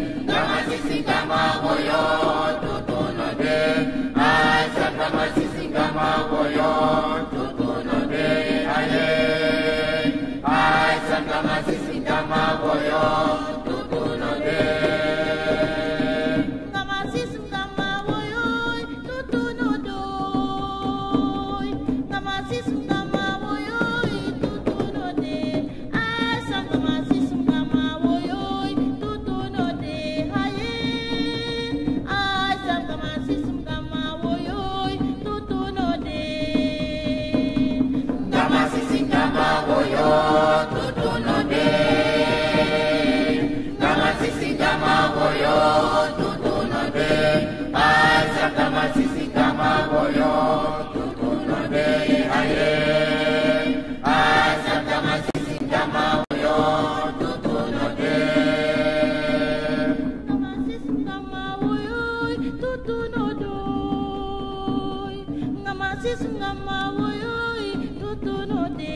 Kama sisi kama sisungama woyoi tutuno de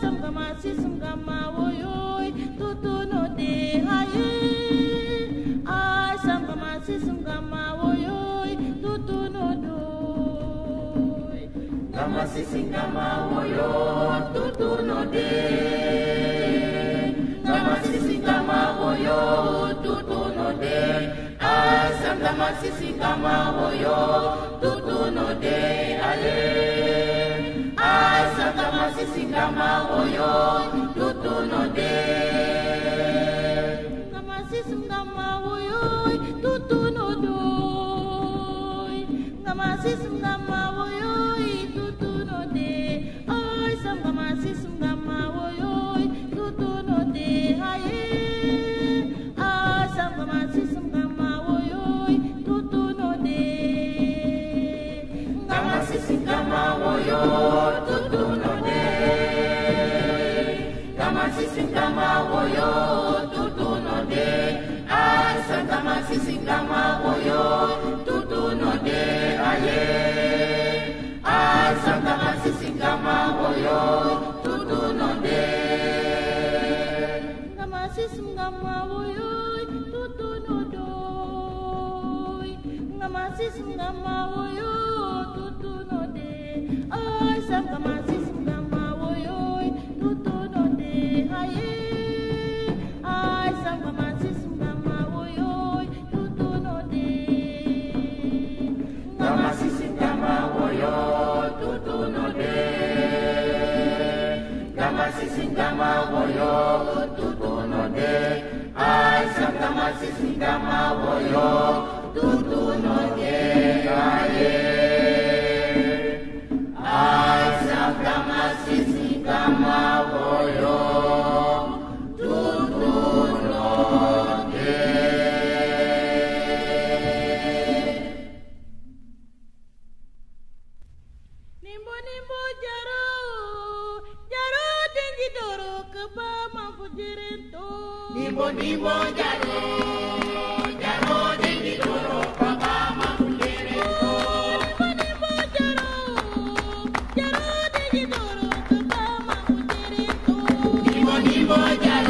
samgama sisungama woyoi tutuno de haye samgama sisungama woyoi tutuno doi gama sisungama woyoi tutuno de gama sisungama woyoi tutuno de samgama sisungama woyoi tutuno de ale samgama sisungama woyoi tutuno de gama sisungama woyoi tutuno doi gama sisungama woyoi tutuno de samgama sisungama woyoi tutuno de haye samgama sisungama woyoi tutuno de gama sisungama woyoi tutuno de gama sisungama woyoi tutuno de samgama sisungama woyoi tutuno de aye samgama sisungama woyoi tutuno de gama sisungama woyoi tutuno doi gama sisungama woyoi tutuno de samgama sisungama woyoi tutuno de haye samgama sisungama woyoi tutuno de gama sisungama woyoi tutuno de gama sisungama woyoi tutuno de samgama sisungama woyoi tutuno de aye samgama sisungama woyoi tutuno de nimbo nimbo jaro jaro dengi doro keba mampu jirento nimbo nimbo jaro jaro dengi doro keba mampu jirento nimbo nimbo jaro jaro dengi doro keba mampu jirento nimbo nimbo jaro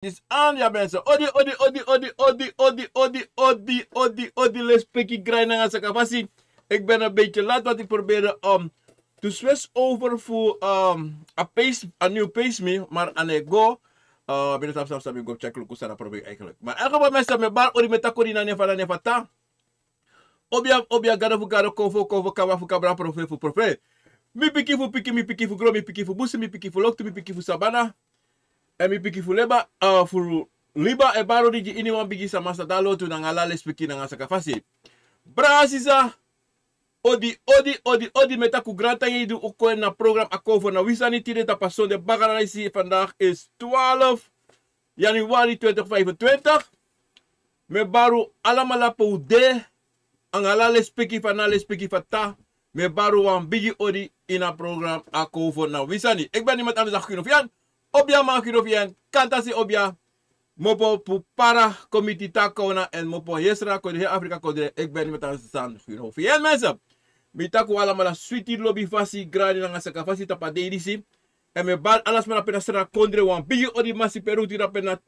Is aan ja mensen. Odi, let's picky grind aan zijn capacity. Ik ben een beetje laat, want ik probeerde to switch over voor een nieuw pace me, maar aan ik go. Ben het afstand ik go checken hoe dat probeer eigenlijk. Maar elke wat mensen met bar ori met takori na nefata. Obia gada fu gada kovo kawa fu kabra profe. Mi piki fu gro, mi piki fu busi, mi piki fu loktu, mi piki fu sabana. En mi piki fu leba fu liba e baro di ini wan bigi sama sadalo tu nang alale spiki nang asaka fasi. Brasisa odi meta ku granta yi du uko na program akovo na wisani tire ta pason de bagaraisi vandaag is 12 Januari 2025. Me baru alamala po de ang alale spiki fanale spiki fata. Me baru wan bigi odi ina program akovo na wisani. Ik ben iemand anders dan Gunofian. Obia man Gunofian kantasi obia. Mopo pu para committee takona en mopo yesra ko de Afrika ko de ik ben met aan staan Gunofian mensen. Mitaku alamala sweetie lobby fasi gradi na saka fasi tapa deidisi. En me bal alas mana pena sera kondre wan bigi odi masi peru tira pena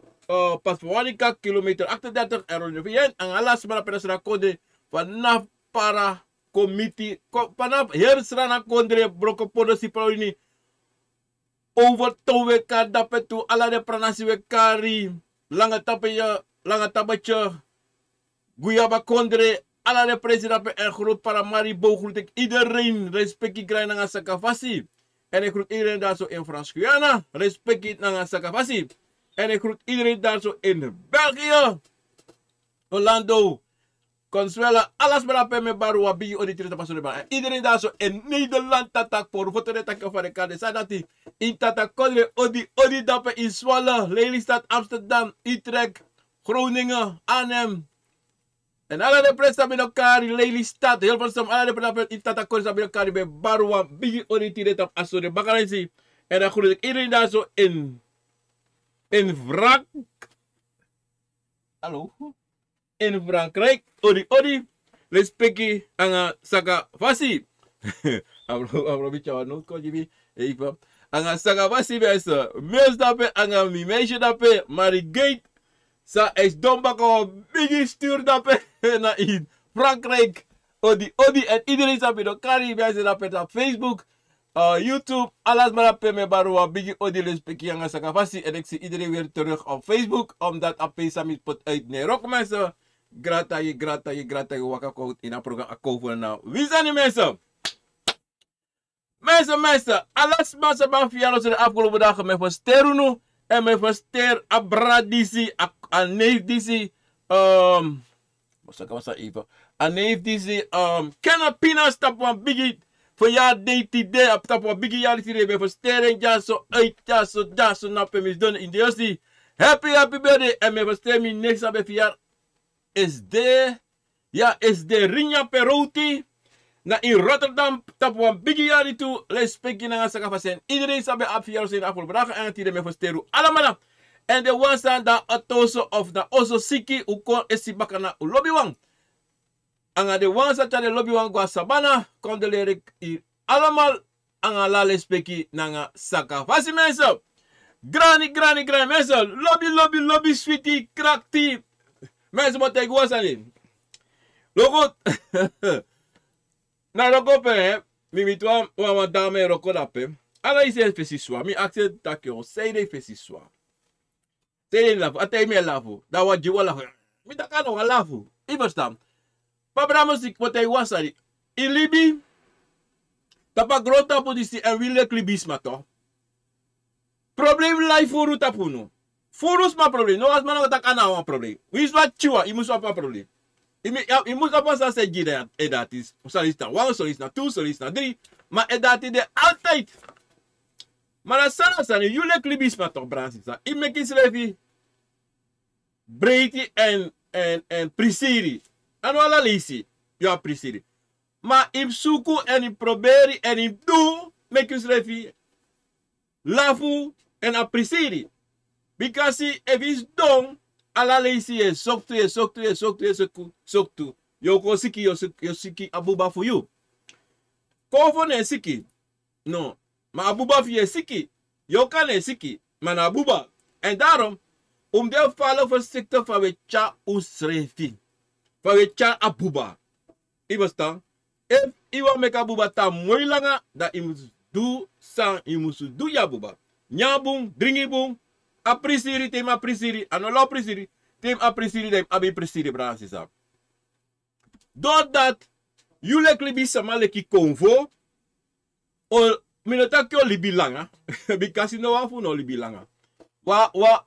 pas wanika kilometer 38 Gunofian ang alas mana pena sera kondre vanaf para committee vanaf hersra na kondre broko podo si ini over towe ka dapetu ala de pranasi we kari langa tabacha guyaba kondre ala de president pe en groot para mari bogroet ik iedereen respecti krijgen na sakafasi en ik groet iedereen daar zo in Frans Guyana respecti na sakafasi En ik groet iedereen daar zo in België. Orlando. Consuela, alles maar op met baru wabi odi te passen en iedereen daar zo in Nederland tatak voor foto de takken van de kade. Zei dat hij in tatak kodre odi dappen in Zwolle, Lelystad, Amsterdam, Utrecht, Groningen, Arnhem. En alle de pres met elkaar in Lelystad, heel veel stom alle de pres in tatak kodre met elkaar bij baru wabi odi te tap asso de bakarensi. En dan groet ik iedereen daar zo in Hallo? In Frankrijk, odi, respecti anga saka fasi. Abro bicha no ko jibi, even. Anga saka fasi besa. Meus dape anga mi meisje dape, Marigate. Sa is domba ko bigi stuur dape na in Frankrijk. Odi en iedereen sape do kari besa dape op Facebook. YouTube, alles maar op me barua bigi odi respecti anga saka fasi. En ik zie iedereen weer terug op Facebook, omdat AP Samit put uit Nederland mensen. Grata je waka koud in een programma akovo na. Wie zijn die mensen? Mensen, alles mensen van Fialo zijn de afgelopen dagen met versteren nu. En met verster abradisi, aneef disi, wat even? Aneef disi, kenapina stap van biggie. Voor jaar DTD, op stap van biggie jaar die met versteren, ja zo uit, ja zo nappen misdoen in de justi. Happy birthday. En met versteren niks aan bij jaar. Is de Rinja Perouti na in Rotterdam tap wan biggie jari toe respecti na saka fasen iedereen sabe ap fiaro zijn afgelopen dagen en tide me versteru allemaal en de wansan da atoso of da oso siki uko esibaka na lobby wang anga de wansa ta de lobby wang gwa sabana kom de lerik hier allemaal anga la respecti na saka fasi mensen granny mensen lobby sweetie krakti. Mensen moeten ik was alleen. Logo. Na logo pe, mi mitwa wa dame roko dape. Ala ise fesi swa, mi akse takyo, sei de fesi swa. Sei de lafu, ate mi lafu. Da wa jiwa lafu. Mi takano lafu. Iverstam. Pa bramusik moet ik was ali. In Libi. Tapa grota positie en wille klibisma to. Probleem life voor tapuno. Furus ma problem, no as mano tak ana wa problem. Wis wat chua, imus apa problem. Imus apa sa se gira edatis. Solista 1, solista 2, solista 3, ma edati de altijd. Maar sana sana yule klibis ma toch bransi sa. Ime kisrefi breiti en prisiri. Ano ala lisi. Ja prisiri. Ma im suku en im proberi en im do me kisrefi lafu en a prisiri. Because if it's done, ala lazy is soktu. Yoko siki abuba for you. Kofo ne siki. No. Ma abuba for je siki. Yoka ne siki. Man abuba. En daarom, de vallen voorzichtig van we cha usrefi. Van we cha abuba. Ibastan. If iwa make abuba ta mooi langa, dat imus do sang, imus do ya abuba. Nyabung, dringibung. Aprisiri, tem aprisiri, anolo aprisiri, tem aprisiri, tem abi prisiri, bransi sap. Doordat, jullie klibi samale ki konvo, o minotakyo libi langa, because no wafu no libi langa.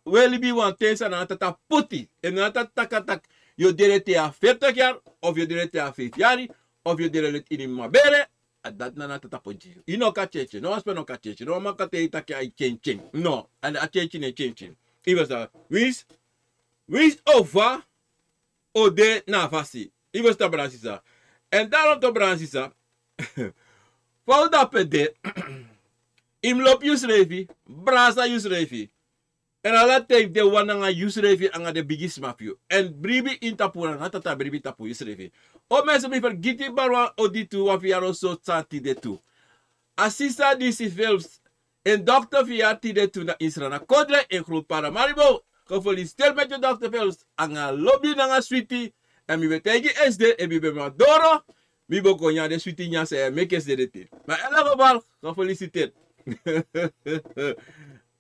We libi wan tensa na tata puti, en na tata katak, yo direte a 40 jaar, of yo direte a 5 jaar, of yo direte in mabere, dat na tata poji. Ino ka cheche, no aspe no ka cheche, no ma ka te itake ai chen. No, and a cheche ne chen. Iwas da, wis over o de na fasi. Iwas da bransisa. En daarom to bransisa. Fal da pede. Im lop yusrefi, brasa yusrefi. En ala take de wananga yusrefi anga de bigis mafio. En bribi intapura na tata bribi tapu yusrefi. O mensen mi vergiti barwa oditu wa fiaro so santi de tu. Assista disi films en dokter fiati de tu na Israël. Kodre en groep Paramaribo. Gefeliciteerd met je dokter films. Anga lobby nanga sweetie. En mi betegi SD en mi be madoro. Mi bo konya de sweetie nya se mekes de te. Maar in elk geval gefeliciteerd.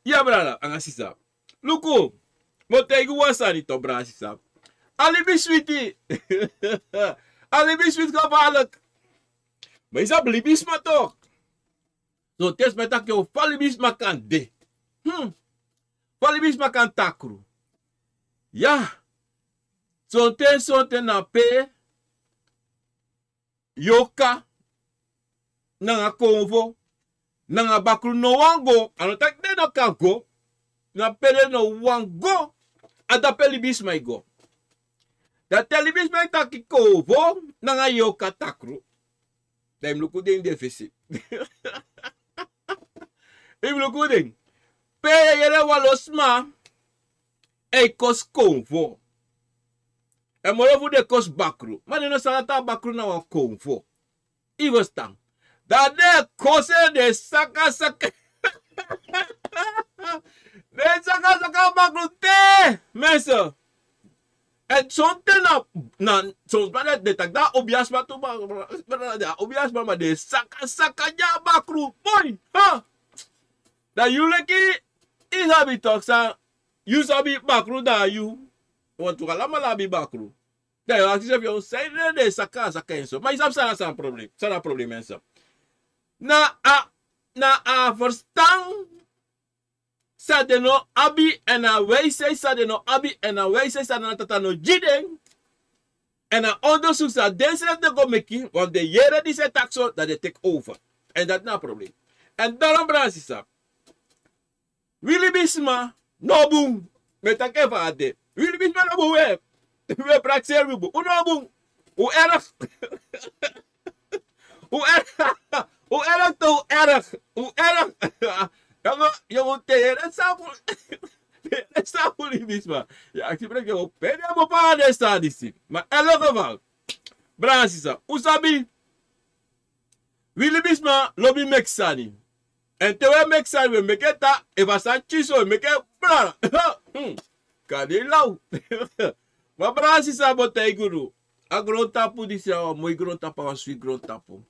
Ja brada, anga sisa. Luku. Motegi wasani to bra sisa. Alibi sweetie. Alibi sweet gevaarlijk. Maar is dat libisma toch? Zo test met dat je falibisma kan de. Falibisma kan takru. Ja. Sonten na pe. Yoka. Nanga konvo. Nanga bakru no wango. Ano tak de no kan go. Na pele no wango. Ada pelibisma go. Da telebisma taki konvo. Nanga yoka takru. Dem luku ding deficit. Im luku ding. Pe yere walosma. E kos konvo. E morofu de kos bakru. Mani no salata bakru na wan konvo. Ivo stang. Da de kose de saka. De saka bakru te. Mensen. En zonte na soms maar de tak da obiasma tu ba obiasma ma de saka ja bakru. Boy. Ha. Da you leki isabi talk sa. You sabi bakru da you. Want to kalama labi bakru. Da you active you say de saka enso. Maar isap sana probleem. Sana probleem enso. Na a verstaan sa de no abi en a wijze sa de no abi en a wijze sa na tata no jiden. En a onderzoek sa deze de go meki. Want de jere die se taxo dat de take over. En dat na probleem. En daarom bransi sa. Willy Bisma. No boom. Met een keer van de. Willy Bisma no boom. We praxeer we boom. No boom. Hoe erg. Hoe erg. Hoe erg toch erg. Hoe erg. Je moet tegen het staat Willy Bisma. Ja, ik spreek je op. Ben je op een staat die. Maar in elk geval. Bransisa. Usabi. Willy Bisma lobby Mexani. En te we Mexani we make ta. Eva Sanchiso we make bra. Kade lau. Maar Bransisa botei guru. A groot tapu die zei, mooi groot tapu was wie groot tapu.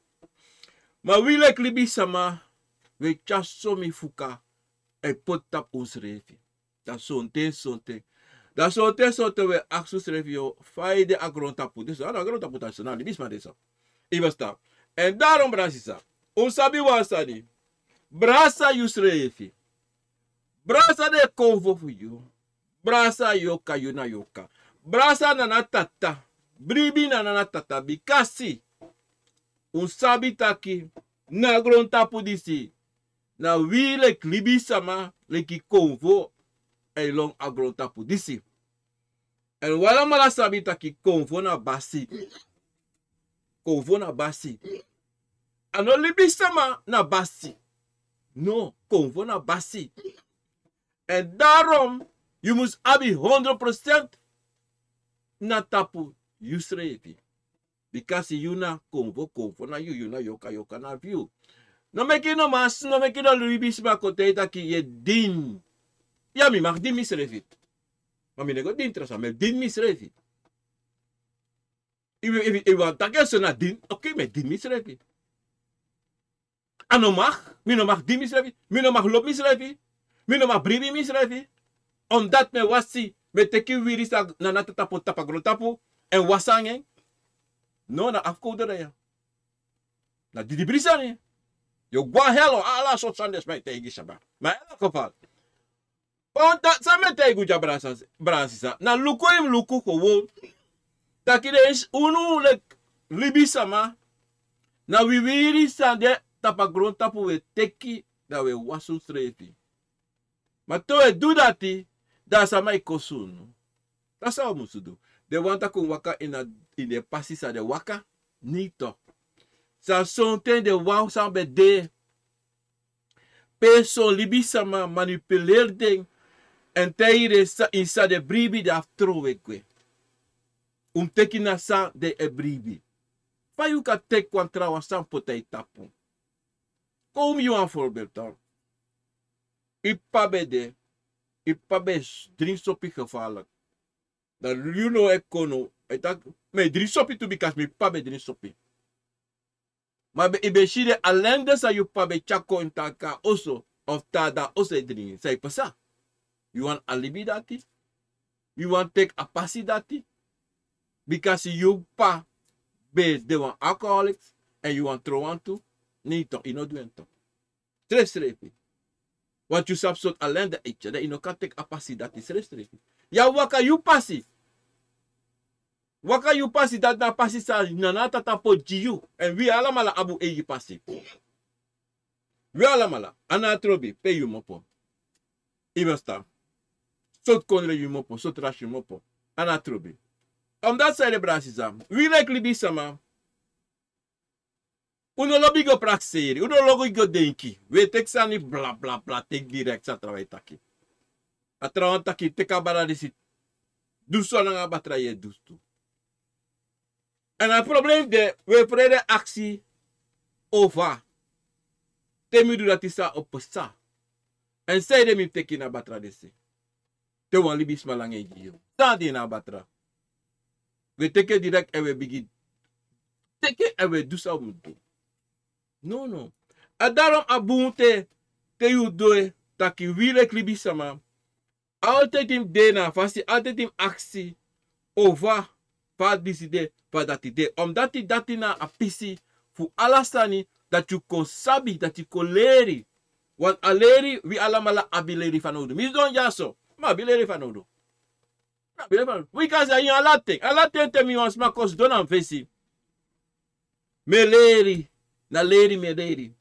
Maar wie lek libi sama, we chasso mi fuka, e pot tap ons refi. Dat sonte. Dat sonte we axus refi yo, faide a groot tapu. Dus a groot tapu tas na libi sma desa. Iba sta. En daarom Bransisa, ons sabi wasadi, brasa yus refi. Brasa de konvo fu you. Brasa yoka yuna yoka. Brasa na tata. Bribi na tata bikasi. Un sabi taki. Na gron tapu disi. Na wile klibi sama. Leki konvo. E long agron tapu disi. En wala mala sabi taki konvo na basi. Konvo na basi. Ano libi sama na basi. No. Konvo na basi. En daarom. You must abi 100% na tapu yusrefi. Because you na konvo na you na yoka na view. No meki no mas, no meki no luibisma koteita ki ye din. Ja mi mag din misrefi. Maar mi nego din trasa, me din misrefi. I want take so na din, okay, me din misrefi. Ano mag, mi no mag din misrefi, mi no mag lop misrefi, mi no mag bribi misrefi. Omdat me wasi, me teki wirisa na natatapu tapagrontapu, en wasangen. No, na afkodere ya. Na didibrisane. Yo gwa hello, ala so sandes me tegi shaba. Maar in elk geval. Want dat samen tegi ja bransisa. Na luko im luko gewoon. Takide is unu lek libisama. Na wirisa de tapagrontapu we teki, da we wasu strefi. Maar to we do dati, dat is mij kosun. Dat zou we moeten doen. De wanta kon waka in de passis de waka. Niet toch. Sa sonten de wou sa be de. Person libisama manipuleer ding. En teire sa insa de bribi de aftrowe kwe. Teki na sa de e bribi. Fa you ka tek kontra wa san potei tapu. Kom you een voorbeeld dan. Ipabe drink sopi gevaarlijk. Dan you know ekono. Me drink sopi to because me pabe drink sopi. Maar be ibeshire alleen de sa you pabe chako in taka oso of tada oso drink. Say pasa. You want alibi dati? You want take a passi dati? Because you pa be de one alcoholics and you want throw on to? Nee toch, you know doen toch. Tres repi. Want you sapsot alleen de eetje. Dat je nog kan take a passie dat is restrictie. Ja, waka you passie. Waka you passie dat na passie sa nanata tapo jiu. En wie allemaal abu eji passie. Wie allemaal. Anatrobi. Pe you mopo. Imesta. Sot konre you mopo. Sot rash you mopo. Anatrobi. Omdat celebratie sam. Wie like libi sama. Uno lobi go praxeri. Uno logo go denki. We tek sani bla bla bla. Tek direct sa trawai taki. A trawai taki. Teka bara disi. Duso nga batra ye dustu. En het probleem de we vrede actie over. Temi du dat isa op sa. En zij de mi teki na batra desi. Te wan libis malange jiyo. Sa di na batra. We teke direct en we begin. Teke en we dusa mutu. No, no. En daarom abunte te yu doe taki wile klibisama. Altijd im dena, vasti altijd im actie over. Pa diside, pa dat idee. Omdat die dat na a pisi fu alasani dat you kon sabi, dat you kon leri. Want a leri, we allemaal abileri van odo. Mis don jaso, ma abileri van odo. We kan zeggen a laten. A laten te mi wans makos don an vesi. Me leri, na leri me leri.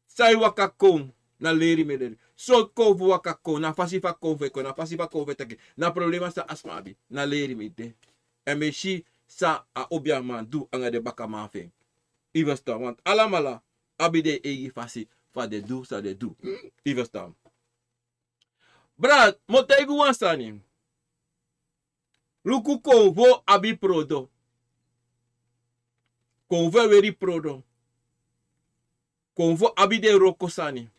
Sai waka kon, na leri me leri. So kovu waka kon, na fasi fa kove kon, na fasi fa kove teke. Na problema sa asmabi, na leri me de. En meshi sa a obiaman du anga de baka manfe. Ivesta, want alamala abide egi fasi fa de du sa de du. Ivesta. Brad, motegu wansani. Luku konvo abi prodo. Konvo veri prodo. Konvo abide rokosani.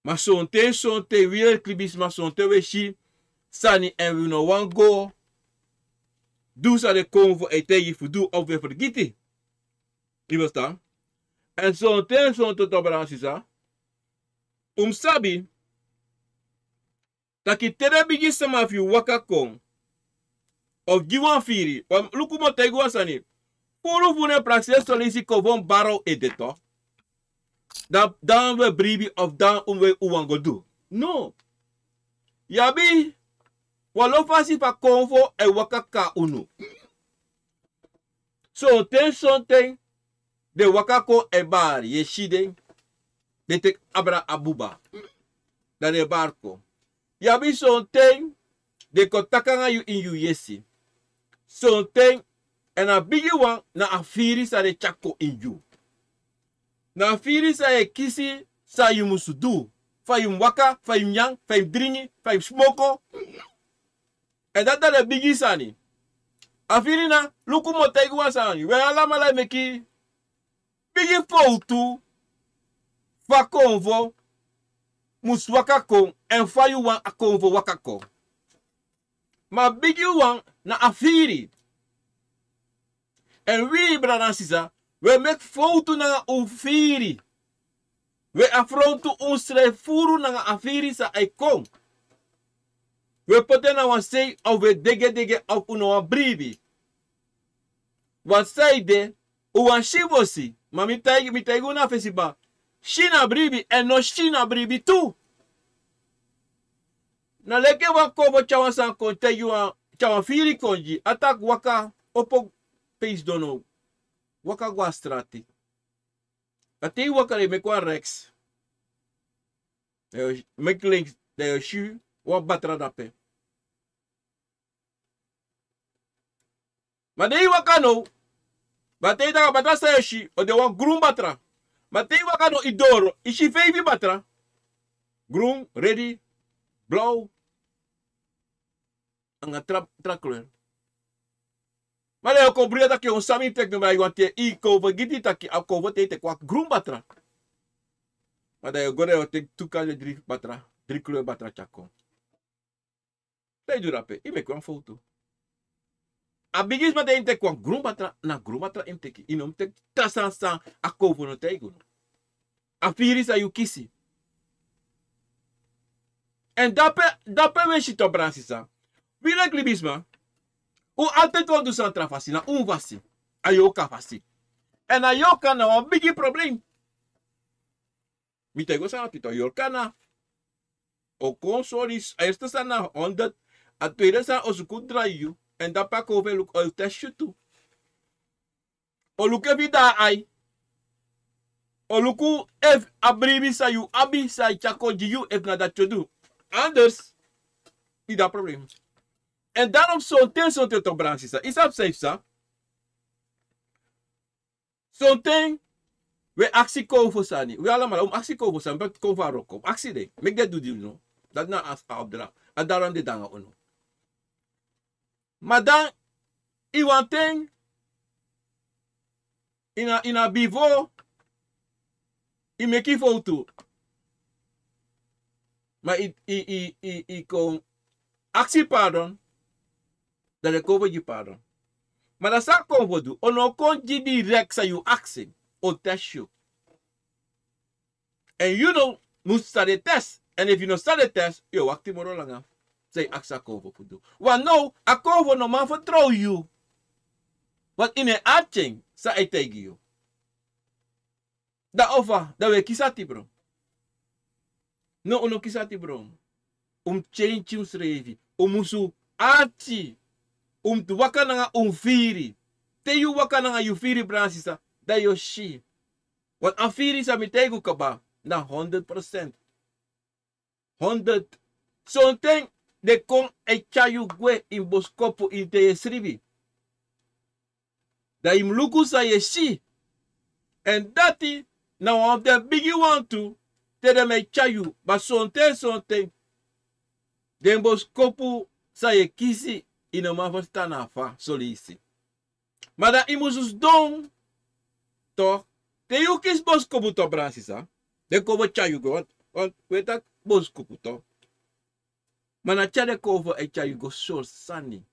Ma sonte wiel klibis ma sonte weshi. Sani en we no wan go. Do sa de konvo e tegi fu do of we vergiti. Je verstaan? En zo'n ten zo'n tot operatie sabi. Taki tere bigi sama fi waka kong. Of giwan firi. Luku mo tegi wasani. Puru fune praxis solisi kovon baro edeto. Dan we bribi of dan we uwango do. No. Yabi. Walo fasi pa konvo e wakaka unu. So ten something de wakako e bar yeshide de tek abra abuba. Dan e barko. Yabi something de kotakanga you in you yesi. Something en a bigi one na afiri sa de chako in you. Na afiri sa e kisi sa you musu do. Fa yum waka, fa yum yang, fa yum dringi, fa yum smoko. En dat de bigi sani. Afirina, luku mo tegi wasani. We alamala meki. Bigi foutu. Fa konvo. Mus wakako. En fa yu wan a konvo wakako. Ma bigi wan na afiri. En we brana sisa. We mek foutu na ufiri. We afrontu unsre furu na afiri sa aikong. We poten na wan say of we dege of uno wan bribi. Wat say de u wan shivosi. Ma mi taigi una fesiba. Shina bribi en no shina bribi tu. Na leke wan kobo chawan san kon tegi wan chawan firi konji. Atak waka opo peis dono. Waka gwa strati. Ati waka le mekwa rex. Mek links de shu wan batra dape. Maar de wakano, batei daga batra sayoshi, o de wan groen batra. Maar de wakano idoro, ishi fevi batra. Groen, ready, blauw. Anga trap kleur. Maar de ko bria taki on sami tek no bai te I ko giti taki a ko te kwa groen batra. Maar de gore o tek tukale drie batra, drie kleur batra chako. Te durape, I me kwa foto. A bigis ma de inte kwa grumbatra na grumbatra imteki. Inom tek tasansan a kovo no teigo. A firis a yukisi. En dape we shito bransisa. Vila klibisma. U altijd wat du san trafasi na vasi. A yoka fasi. En a yoka na een bigi probleem. Mitego sana pito yorkana. O consolis, eerste sana 100. A tweede sana osuku draai en dan pak over look al test tu. O look vida ai. O luku if abribi sa you abi sa chako jiu if na dat do. Anders, niet dat probleem. En daarom zo'n ten to branche sa. Is dat safe sa? Zo'n ten we actie koven sani. We allemaal actie koven sani. Maar koven ook op. Actie de. Make that do deal no. Dat na as opdracht. En daarom de danga ono. Maar dan, i want ten in a bivo I make foto. Maar I kon actie pardon. Dat ik over je pardon. Maar dat zou kon voor doen. Ono kon je direct sa you actie. O test you. En you know, moet start de test. En if you no start de test, yo, wacht die moro langer. Say actie cover voor doen. Want nou, a cover no man vertrouw you. Want in een aardching, sa I tegen you. Da over, da we kisati bro. No ono kisati bro. Change uns revi. Musu ati. Tu waka nga firi. Te you waka nga you firi bransisa. Da yo shi. Wat a firi sa mitego kaba. Na 100%. 100. So ten de kon e chayu gwe in boskopo in te esribi. Da im luku sa ye shi. En dati. Now, of the big you want to, tell them a chayu, but something, then boskopu sa ye kisi in a mavastana fa solisi. Maar dat imusus don, toch? Te you kis boskopu to bransisa, de kovo chayu go, want weet dat boskopu to. Maar na chade kovo e chayu go so sani.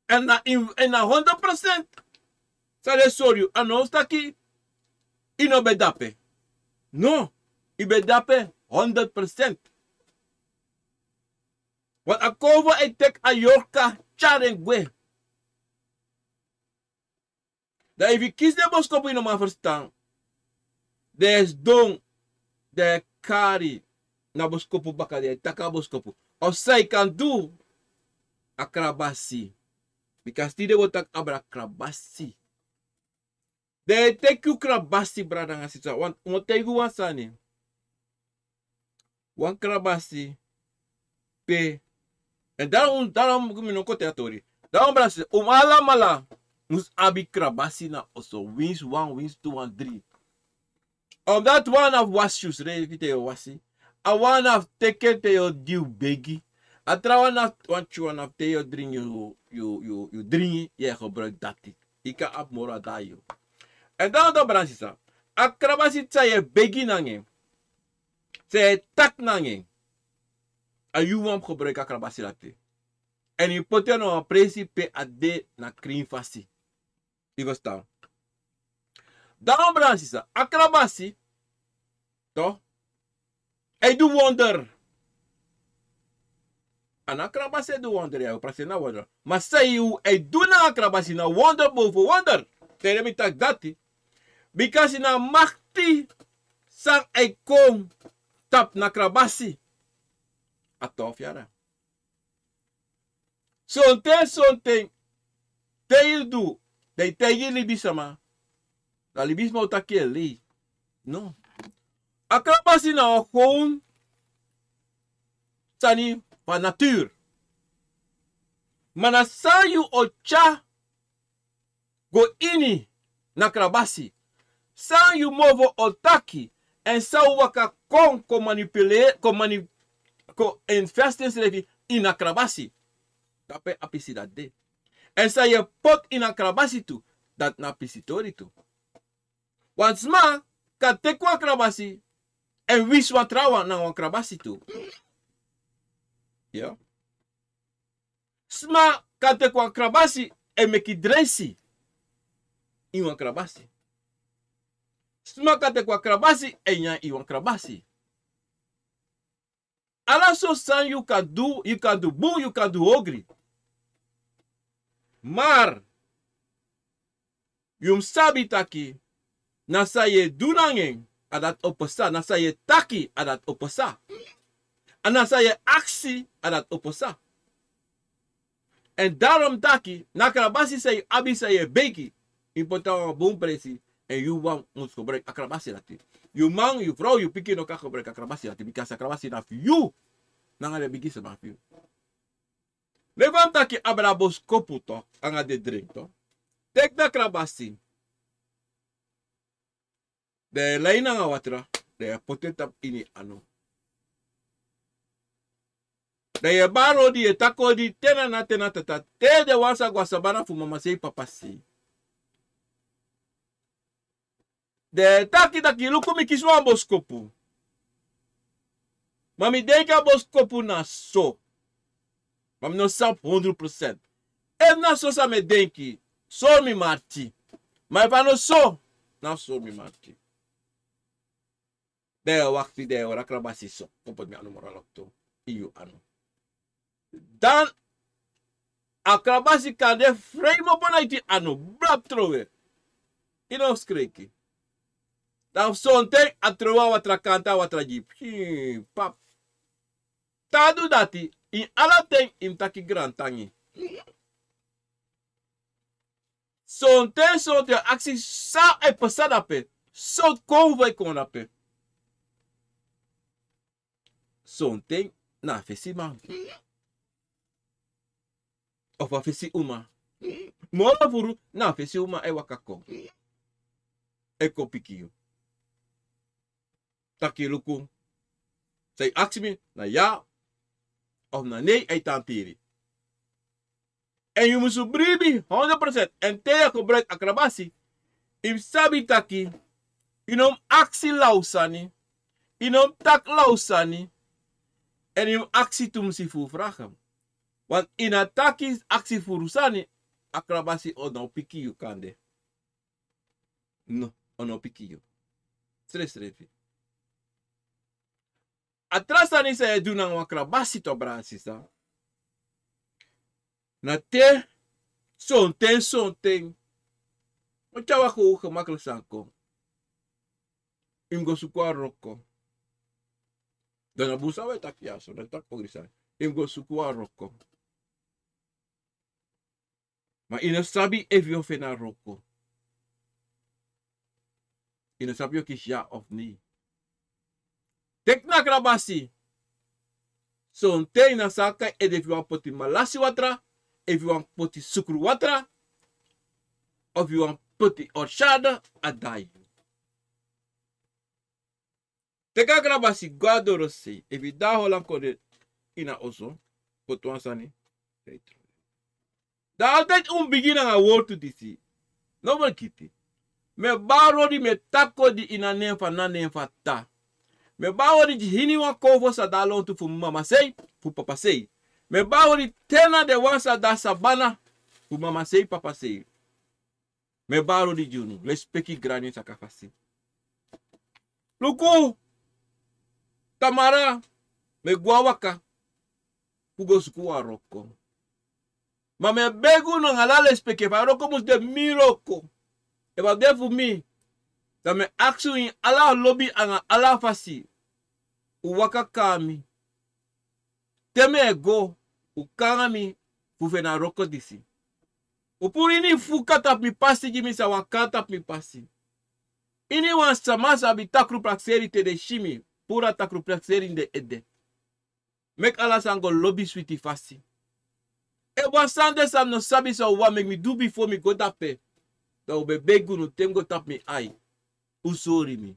En na 100%, sa de sorry, anostaki, ino bedape. No, ibe dape 100%. Wat a cover I take a yorka charengwe. Dat if you kies de boskopu in oma verstaan, there's don de kari na boskopu baka de taka boskopu. Of zij kan do akrabasi. Because die de wotak abra akrabasi. De take you krabasi brada nga sitwa. Want motegu wansani. Wan krabasi pe. En daarom no kote atori. Daarom brasi ala mala mus abi krabasi na also wins 1, wins 2, and 3. Of that one of washoes revi te wasi. A one of take te yo diu begi. A tra one of te yo drink you drink ye gebruik dati. Ika ap mora dayo. En dan de branche akrabasi tsaye begi nange. Tsaye tak nange. A you wam gebruik akrabasi late. En je pot er nog een principe ade na kring fasi. Die verstaan. Dan branche akrabasi. Toch? Hij doet wonder. En akrabasi doet wonder. Ja, we praten na wonder. Maar zei je, hij doet na akrabasi na wonder boven wonder. Tere mi tak dati. Because na makti sang ay kom tap na krabasi. Atof yara. Sonten te you do. They te you libisama. La libisma utakie li. No. A krabasi na gewoon tani van natuur. Mana sa you ocha go ini na krabasi. Sa you movo otaki en sa waka kon ko manipulate ko investens levi in akrabasi. Dape apisi dat de. En sa je pot in akrabasi tu dat na pisitori tu. Want sma ka tekwa akrabasi en wis wat trawa na akrabasi tu. Ja. Sma ka tekwa akrabasi en meki dresi in akrabasi. Smakate kwa krabasi enya iwan krabasi. Ala so san you can do boom, you can do ogri. Maar yum sabi taki na sa ye dunangen adat oposa. Nasa je taki adat oposa. En nasa je actie adat oposa. En daarom taki, na krabasi say abi say beki. Important boom presi. En you want moet gebruiken akrabasi lati. You man, you vrouw, you pikin ook gebruiken akrabasi lati. Because akrabasi na you. Nanga de bigi se ma you. Levam taki abrabos kopu to. Anga de drink to. Tek na krabasi. De laina nga watra. De poteta ini ano. Da ye baro di etako di tena na tena tata. Te de wasa guasabana fu mama sei papasi. De taki taki lukumi kiswa boskopu. Mami deka boskopu na so. Mami no sap 100%. E na so sa me denki. So mi marti. Ma pa no so. Na so mi marti. De wakti de ora krabasi so. Kompot mi anu moralok to. Iyo anu. Dan akrabasi kade frame op iti anu blab trowe. Ino skreki. Dan sonte atrowa watra kanta watra jip. Pap. Tadu dati in alaten im taki grantangi. Sonte aksi sa e pasada pe. So konvoi konape. Sonte na fesima. Of a fesi uma. Mora furu na fesi uma e wakako. E kopikio. Taki luku. Say aksimi na ja of na nee e tampiri. En je moet bribi 100% en te gebruik akrabasi. Im sabi taki. Inom aksi lausani. Inom tak lausani. En im aksi tumsi fu vragen. Want in ataki actie furusani akrabasi ono pikiyo kande. No, ono pikiyo. Stress refi. Atrasani sa edu nang akrabasi to brasisa. Na te sonten. Ochawa ko gemakkelijk sanko. Imgo sukwa roko. Dan abusa we takiaso, dan tak pogrisan. Imgo sukwa roko. Maar ina sabi evio fena roko. Ina sabi ook is ja of nee. Tek na krabasi. Son te na saka if you poti malasi watra, if you poti sukru watra, of you poti orshada adai. Teka krabasi guadoro se. If you da holan kode ina oso, potuansani. Da altijd begin aan woord te disi. No maar kiti. Me baro di me tako di ina nefa na nefa ta. Me baro di hini wa kovo sa dalon tu fu mama sei, fu papa sei. Me baro di tena de wansa da sabana, fu mama sei, papa sei. Me baro di junu, lespeki grani sakafasi. Luku, tamara, me guawaka, pugo sukuwa roko. Ma me begu no ngalale speke fa roko mus de miroko. E ba defu mi. Da me aksu in ala lobby anga ala fasi. U waka kami. Teme ego. U kangami. Fufe na roko disi. U puri ni fuka tap mi pasi jimi sa waka tap mi pasi. Ini wan samasa bi takru prakseri te de shimi. Pura takru prakseri de ede. Mek ala sango lobby sweetie fasi. E wasande sam no sabi so what make me do before me go dape. Da ube begu no tem go tap me eye. Usori mi.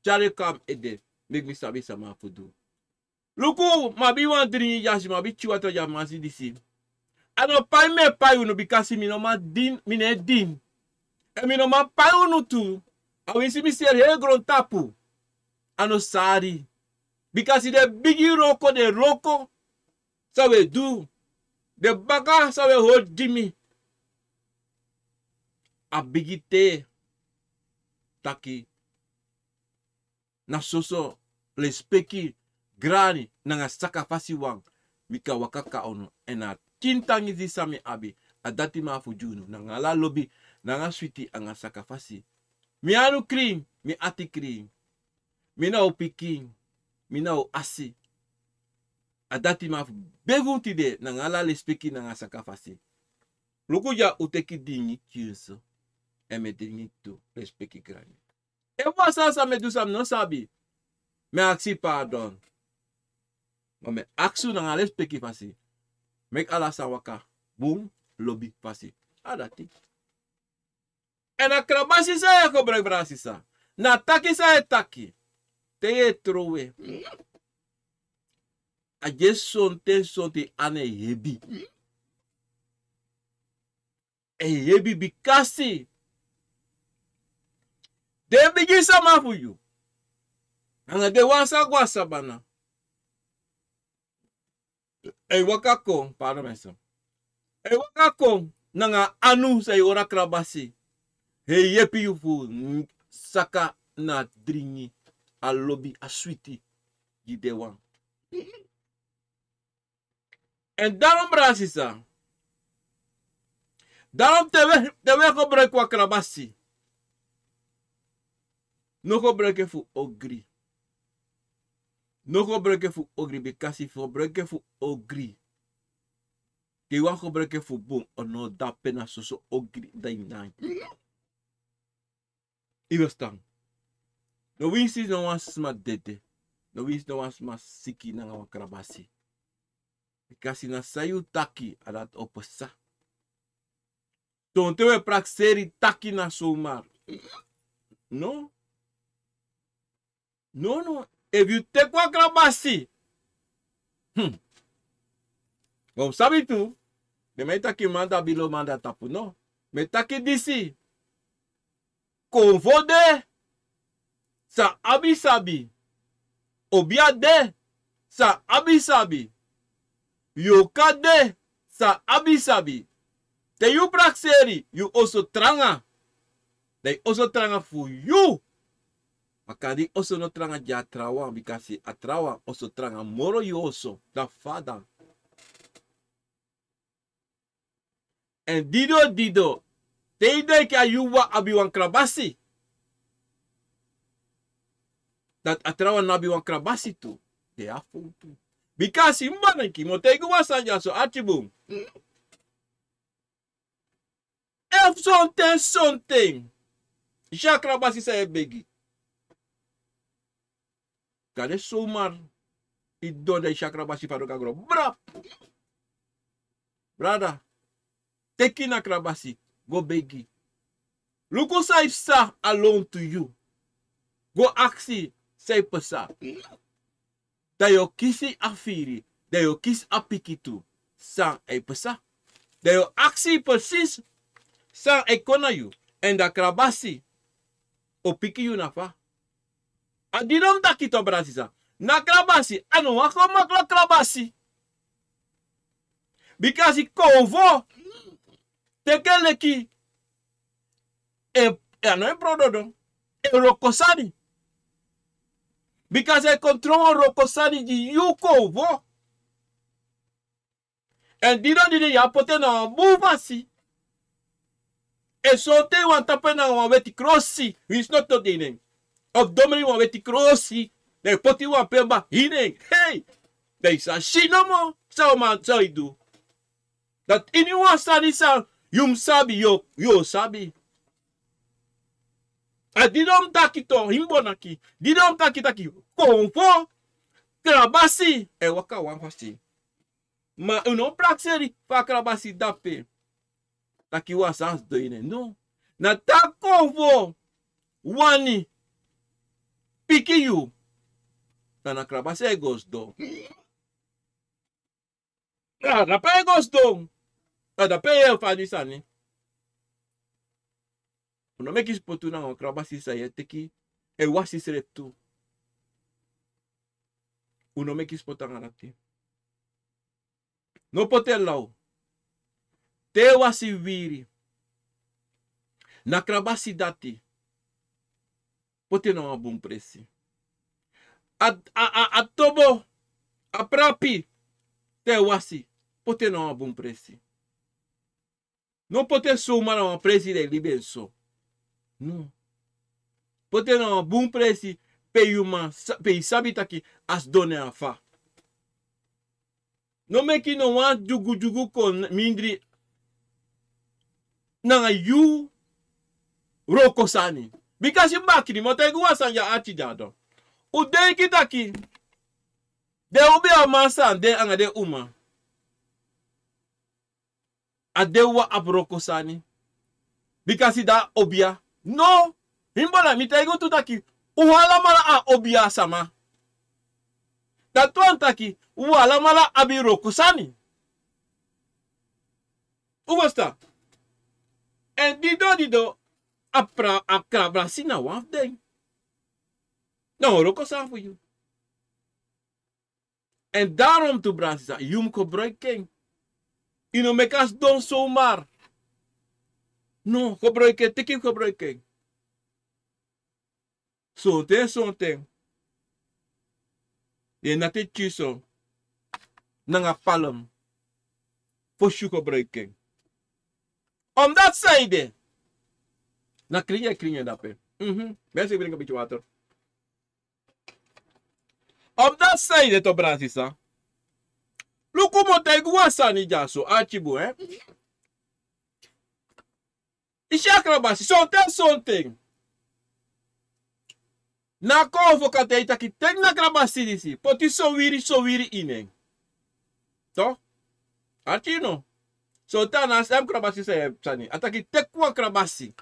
Chare kam ede. Make me sabi sama fudu. Luku, mabi wan drini yashi mabi chiwata ya masi disi. Ano pay me pay uno bikasi mi no ma din, mi ne din. E mi no ma pay uno tu. Awinsi mi ser he gron tapu. Ano sari. Bikasi de bigi roko de roko. Sawe do. De baka sawe hold Jimmy. A bigite taki na soso lespeki grani nanga saka fasi wang mika wakaka ono ena kintangi di sami abi adati ma fujunu nanga la lobby nanga switi anga saka fasi mi anu cream mi ati cream Mina o pikin. Mina o asi. Adati ma begunti de na ngala le speki na nga sakafasi. Luku ya uteki dingi kyuso. E me dingi tu respeki grani. E wasa sa me du sam no sabi. Me aksi pardon. Maar me aksu na ngala speki fasi. Mek ala sa waka. Boom. Lobby fasi. Adati. En na krabasi sa ya ko brasi sa. Na taki sa e taki. Te e trowe. A je sonte ane hebi. E hebi bikasi. De bigi sama for you. Anga de wansa gwasa bana. E wakako, pardon myself. E wakako nanga anu sa ora krabasi. He yepi you fu saka na dringi a lobby a sweetie de wan. En daarom brasisa. Daarom te we gebruik kwa krabasi. No gebruik fu ogri. No gebruik fu ogri bekasi fu gebruik fu ogri. Te wan gebruik fu boom ono da pena soso ogri dainai. Iwastan. No winsi no wan sma dede. No winsi no wan sma siki na wa krabasi. Kasi na sayu taki adat opesa. Don't we prakseri taki na somar. No. No. If you take wa krabasi. Bom sabi tu. De me taki manda bilo manda tapu no. Me taki disi. Konvode. Sa abisabi. Obiade. Sa abisabi. Yokade sa abisabi. Te you prakseri, you also tranga. They also tranga for you. Makadi also no tranga ja trawa, because a trawa also tranga moro you also, the father. And dido, te ide ka you wa abiwan krabasi. Dat a trawa nabi wan krabasi tu. They are full too. Because imbanaki motegu wasanja so atibum. If something. Jakrabasi sa ebegi. Kade somar. Idonda jakrabasi faroka gro. Brap. Brother. Teki na krabasi. Go begi. Luko sa ifsa alone to you. Go aksi say pesa. Dayo kisi afiri, dayo kis apikitu, sang e pesa. Dayo aksi persis, sang e konayu, en da krabasi, o piki yu nafa. Adidom takito brasisa, na krabasi, anu wako makla krabasi. Because konvo, tekele ki, ano e prododo, e rokosani. Because I control rokosani di yuko vo. And didi ya pote na muvasi. E sote wan tape na wan weti crossi. It's not to dine. Of domri wan weti crossi. De poti wan pemba hine. Hey. De sa shinomo. Sa man sa idu. That anyone sani sa yum sabi yo sabi. A didom takito himbonaki. Didom taki. Konfo. Krabasi. E waka wan fasi. Ma uno prakseri fa krabasi dape. Taki wa sans doine. No. Na ta konfo. Wani. Piki you. Na krabasi e gos do. Na pe e gos do. Da pe e fadi sani. No me kis potu na o krabasi sa yeteki e wasi sreptu. Uno me kis potang arati. No potel lau. Te wasi wiri. Na krabasi dati. Pote no abum presi. A tobo. A prapi. Te wasi. Pote no abum presi. No pote suma na presi de libenso. No. Pote no bom presi pe sabi taki as done afa. No meki no wan jugu kon mindri nanga yu rokosani. Because you makini mota egu wasanja achi jado. Udei kitaki. De ubi amasa de anga de uma. Adewa abrokosani. Because da obia. No. Himbala mitaigo tutaki. Uhala mala a obia sama. Datuan taki. Uhala mala abirokosani. Uwasta. En dido. Akrabra sina waf ding. Nou, rokosan voor je. En daarom te brasisa, je moet gebruiken. Je moet mekas doen zomaar. No, gebruiken, tiki gebruiken. Zo'n. Je na te chiso. Nanga palm. Voor je gebruiken. Omdat zijde. Na kringen dape. Mensen, ik breng een beetje water. Op dat zijde to brasisa. Luku motai guasani jaso achibu Ishakra basi something. Na ko kate taki tek na krabasi disi. Poti so wiri ine. To? Achino. So tana sam krabasi se sani. Ataki tek kwa krabasi.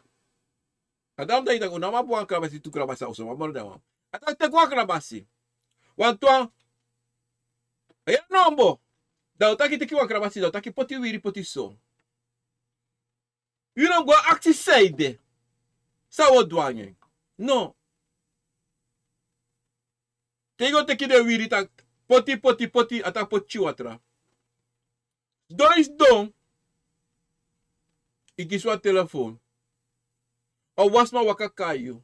Adam da itaku nama buang krabasi tu krabasa uso mamor dawa. Ataki tek kwa krabasi. Wantuan ya nombo da utaki teki wa krabasi da utaki poti wiri poti so. You don't go acti side. Sa wo douane. No. Tego teki de wiri tak poti atak poti watra. Dois don. Ikiswa telefoon. O wasma wakakayu.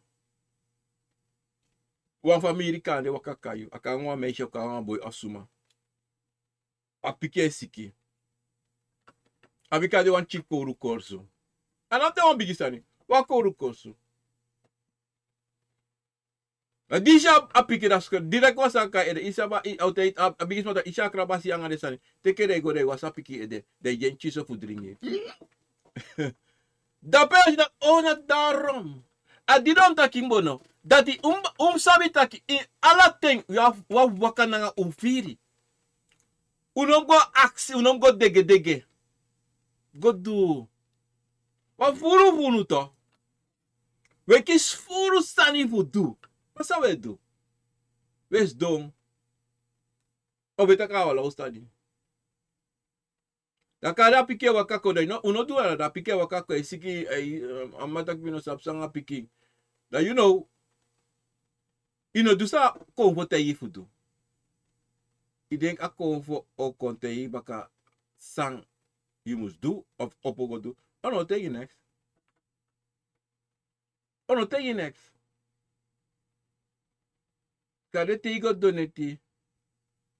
Wan familie kan de wakakayu. Aka nwa meisje aka nwa boy asuma. Apike siki. Abika de wan chiko ru korso. Anate wan bigisani. Wako ru korso. Na disha apike dasko. Direct wasaka ede. Isaba altijd abigis mata isha krabasi ang adesani. Teke de go de wasapiki ede. De jen chiso fudringe. Dape na ona darom. Adidom takimbo no. Dati sabi taki in ala ting wa waka nanga umfiri. Unom go aksi, unom go dege. Go do. Wa furu to. We kis furu sani fu do. Masa we do? Wes dom. O beta ka wala ustadi. Da kada pike wakako da no uno do ala da pike wakako isiki amatak bino sapsanga piki. Da you know do sa konvo te yifudu. I denk a konvo o konte yi baka sang you must do of opogo do. Oh no, take you next. Kade te go doneti.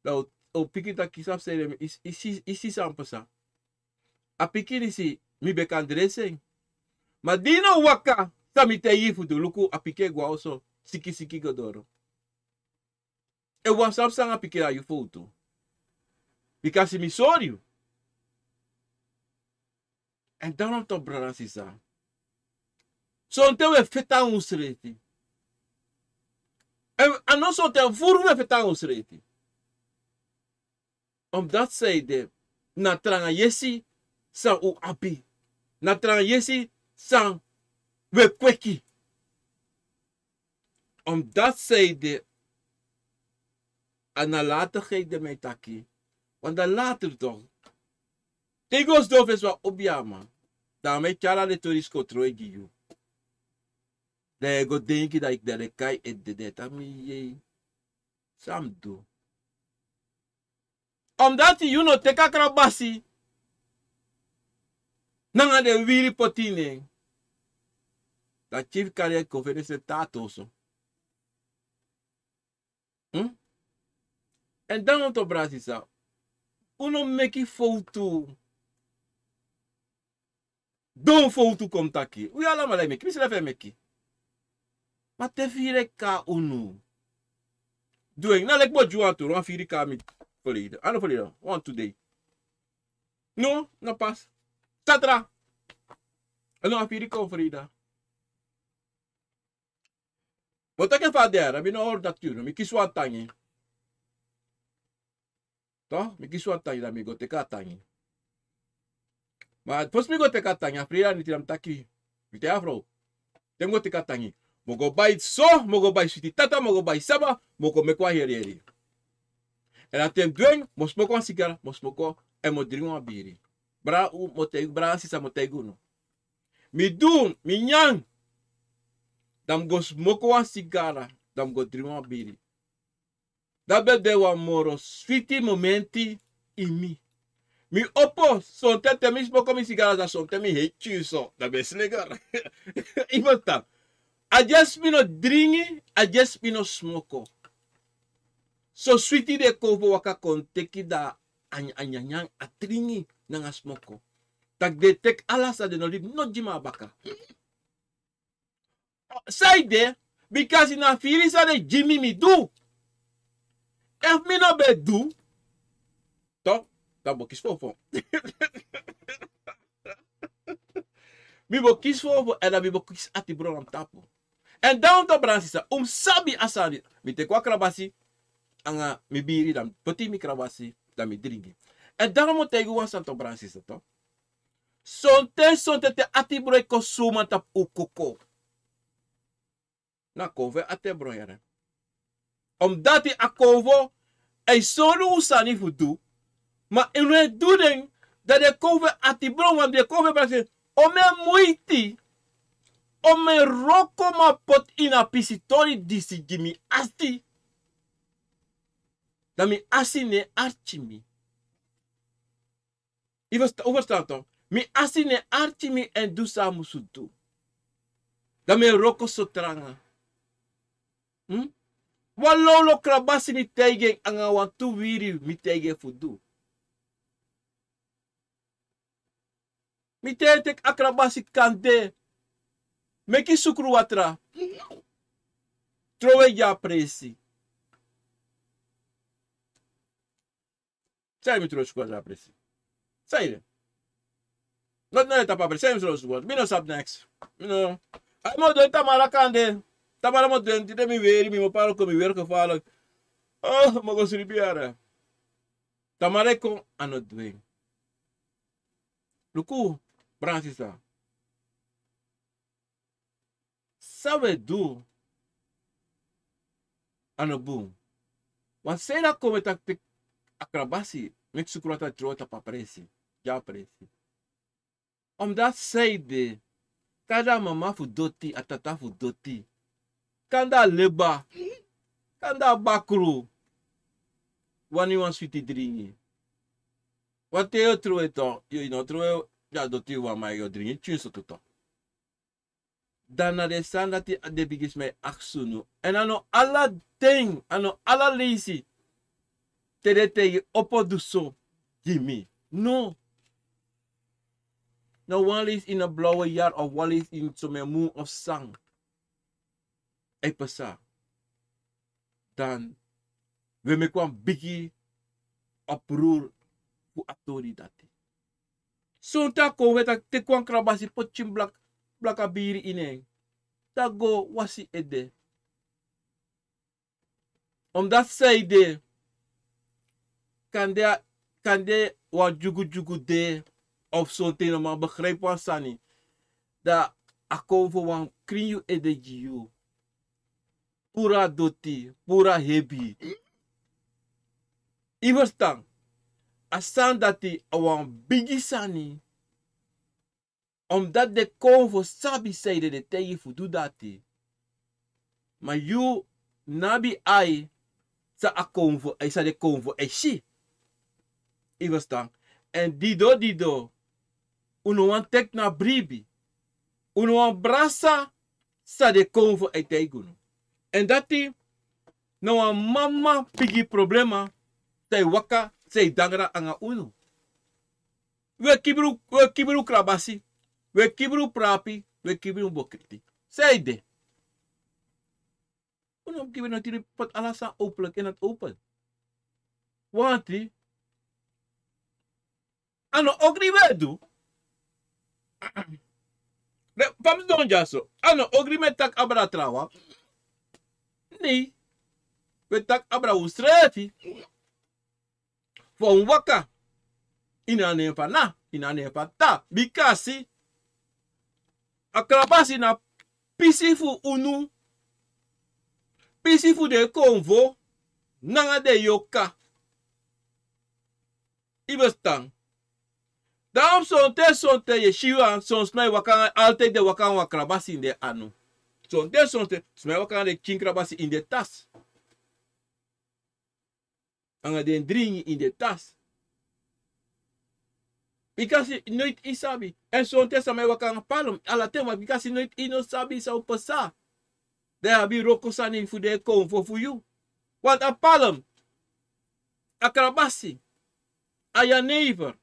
Da o piki ta kisap se dem isi sampasa. A piki nisi mi bekan dressing. Ma dino waka sa mi te yifudu luku a pike gwa oso. Siki godoro. E WhatsApp sanga pikira you foto. Because mi sorry. En dan to brada sisa. So nte we feta usreti. En no so te furu we feta usreti. Dat zijde na tranga yesi san u api. Na tranga yesi san we kweki. Dat zijde en nalatigheid de mij taki. Want dan later toch. Tegos dof is wat opjama. Daarmee tjala de toris kotroe giyu. De go denki dat ik de kai et de detami ye. Sam do. Omdat you no teka krabasi. Nanga de wiri potine. Dat chief carrière conference tatoso. En dan op de brasisa. Uno meki foto. Don foto komt aquí. We allemaal meki. Misle fe meki. Maar te vire ka unu. doing. Nou, like what you want to. One for the kami verleden. Ano verleden? One today. No, no pas. Tatra. Ano ang pili ko verleden? Wat ik van daar, heb je nou dat je, mi kies wat tangi. Toch? Mi kies wat tangi, dan mi go te katangi. Maar pas mi go te katangi, aprila ni tiram taki. Mi te afro. Tem go te katangi. Mogo bai so, mogo bai siti tata, mogo bai saba, mogo me kwa heri. En dan tem doen, mos moko een sigara, mos moko en mo dringo a biri. Bra u motegu, bra sisa motegu no. Mi doen, mi nyang. Dan go smoko een sigara, dan go dringo a biri. Dat be de wa moro switi momenti in mi. Mi oppo, son tete mi smoko mi sigara, da son te mi hechu so. Dat be slegar. Iemand dan. I just me no dringi, I just me no smoko. So sweetie de kovo waka konteki da anyanyang atringi nanga smoko. Tak de tek alasa de no lip no jima baka. Say de, because in a feeling sa de Jimmy me do. If me no be do, to, dat bo kies fofo. Mi bo kies fofo en dan mi bo kies ati bro am tapo. En down to bransisa, sabi asari, mi te kwa krabasi, anga mi biri dan poti mi krabasi, dan mi dringi. En daarom moet ik gewoon santo bransisa to. Sonte te ati bro ko suma tap ukoko. Na kove ate bro yere. Omdat die akovo, ei solo usani fudu, maar in het doen dat de kove ati bro, want de kove bransisa, ome muiti, ome roko ma pot ina pisitori disi jimi asti. Dan mi asi ne archimi. Overstaat toch? Mi asi ne archimi en du sa musudu. Dan mi roko sotranga. Walolo krabasi mi tegen anga wantu wiri mi tegen fudu. Mi tetek akrabasi kante. Meki sukru watra. Trowe ja presi. Sai mi trowe sukru ja presi. Sai de. Not na etapa presi. Sai mi trowe sukru. Mi no sap next. Mi no. Ay mo doon tamara kande. Tamara mo doon. Tite mi veri. Mi mo paro ko mi werke falo. Oh, mo go suribiara. Tamara ko ano doing. Luku. Bransisa. Sabe do ano boom. Wan sera come tak te akrabasi, mek sukrata trota pa presi, ja presi. Omdat zij de kada mama fu doti atata fu doti. Kanda leba, kanda bakru. Wani wan switi dringi. Wat te troe to, you know troe ja doti wa mai yo dringi chinso to. Dan na de sandati de bigis mij aksunu. En ano alla ding, ano alla lazy. Te de te oppo du so. Gimme. No. No one is in a blauwe jaar of one is in some moon of sang. E pasa. Dan we me kwam biggie oproer fu atori dati. So ta ko weta te kwam krabasi pochim blaka biri ineng. Tago wasi ede. Omdat zij de kan de wat jugu de of zo tegen maar begrijp wat sani. Da ako voor wan kriu ede jiu. Pura doti, pura hebi. Iverstang. Asan dati awan bigi sani. Omdat de konvo sabi zeide de tegen fudu dati. Maar you nabi ai sa a konvo, ai sa de konvo ai si. Iverstang. En dido. Uno wan tek na bribi. Uno wan brasa sa de konvo ai teguno. En dati no wan mama pigi problema. Tay waka, say dangra anga uno. We kibru krabasi. We kibru prapi, we kibru bokriti. Say de. no kiwi no tiri pat alasa openlijk in het open. Want die ano ogri wedu. Pam don jaso. Ano ogri met tak abra trawa. Nee. We tak abra ustrefi. Voor waka. Ina nefa na. Ina nefa ta. Bikasi. Akrabasi na pisifu unu. Pisifu de konvo. Nanga de yoka. Ibestang. Daarom sonte je shiwa soms mij wakan altijd de wakan wakrabasi in de anu. Sonte smij wakan de kinkrabasi in de tas. Anga den dringi in de tas. Because nooit isabi. En sonte sa mij wakan palom ala tema because nooit ino sabi sa upasa. De habi rokosani fu de kom for you. Want a palom akrabasi. Aya neighbor.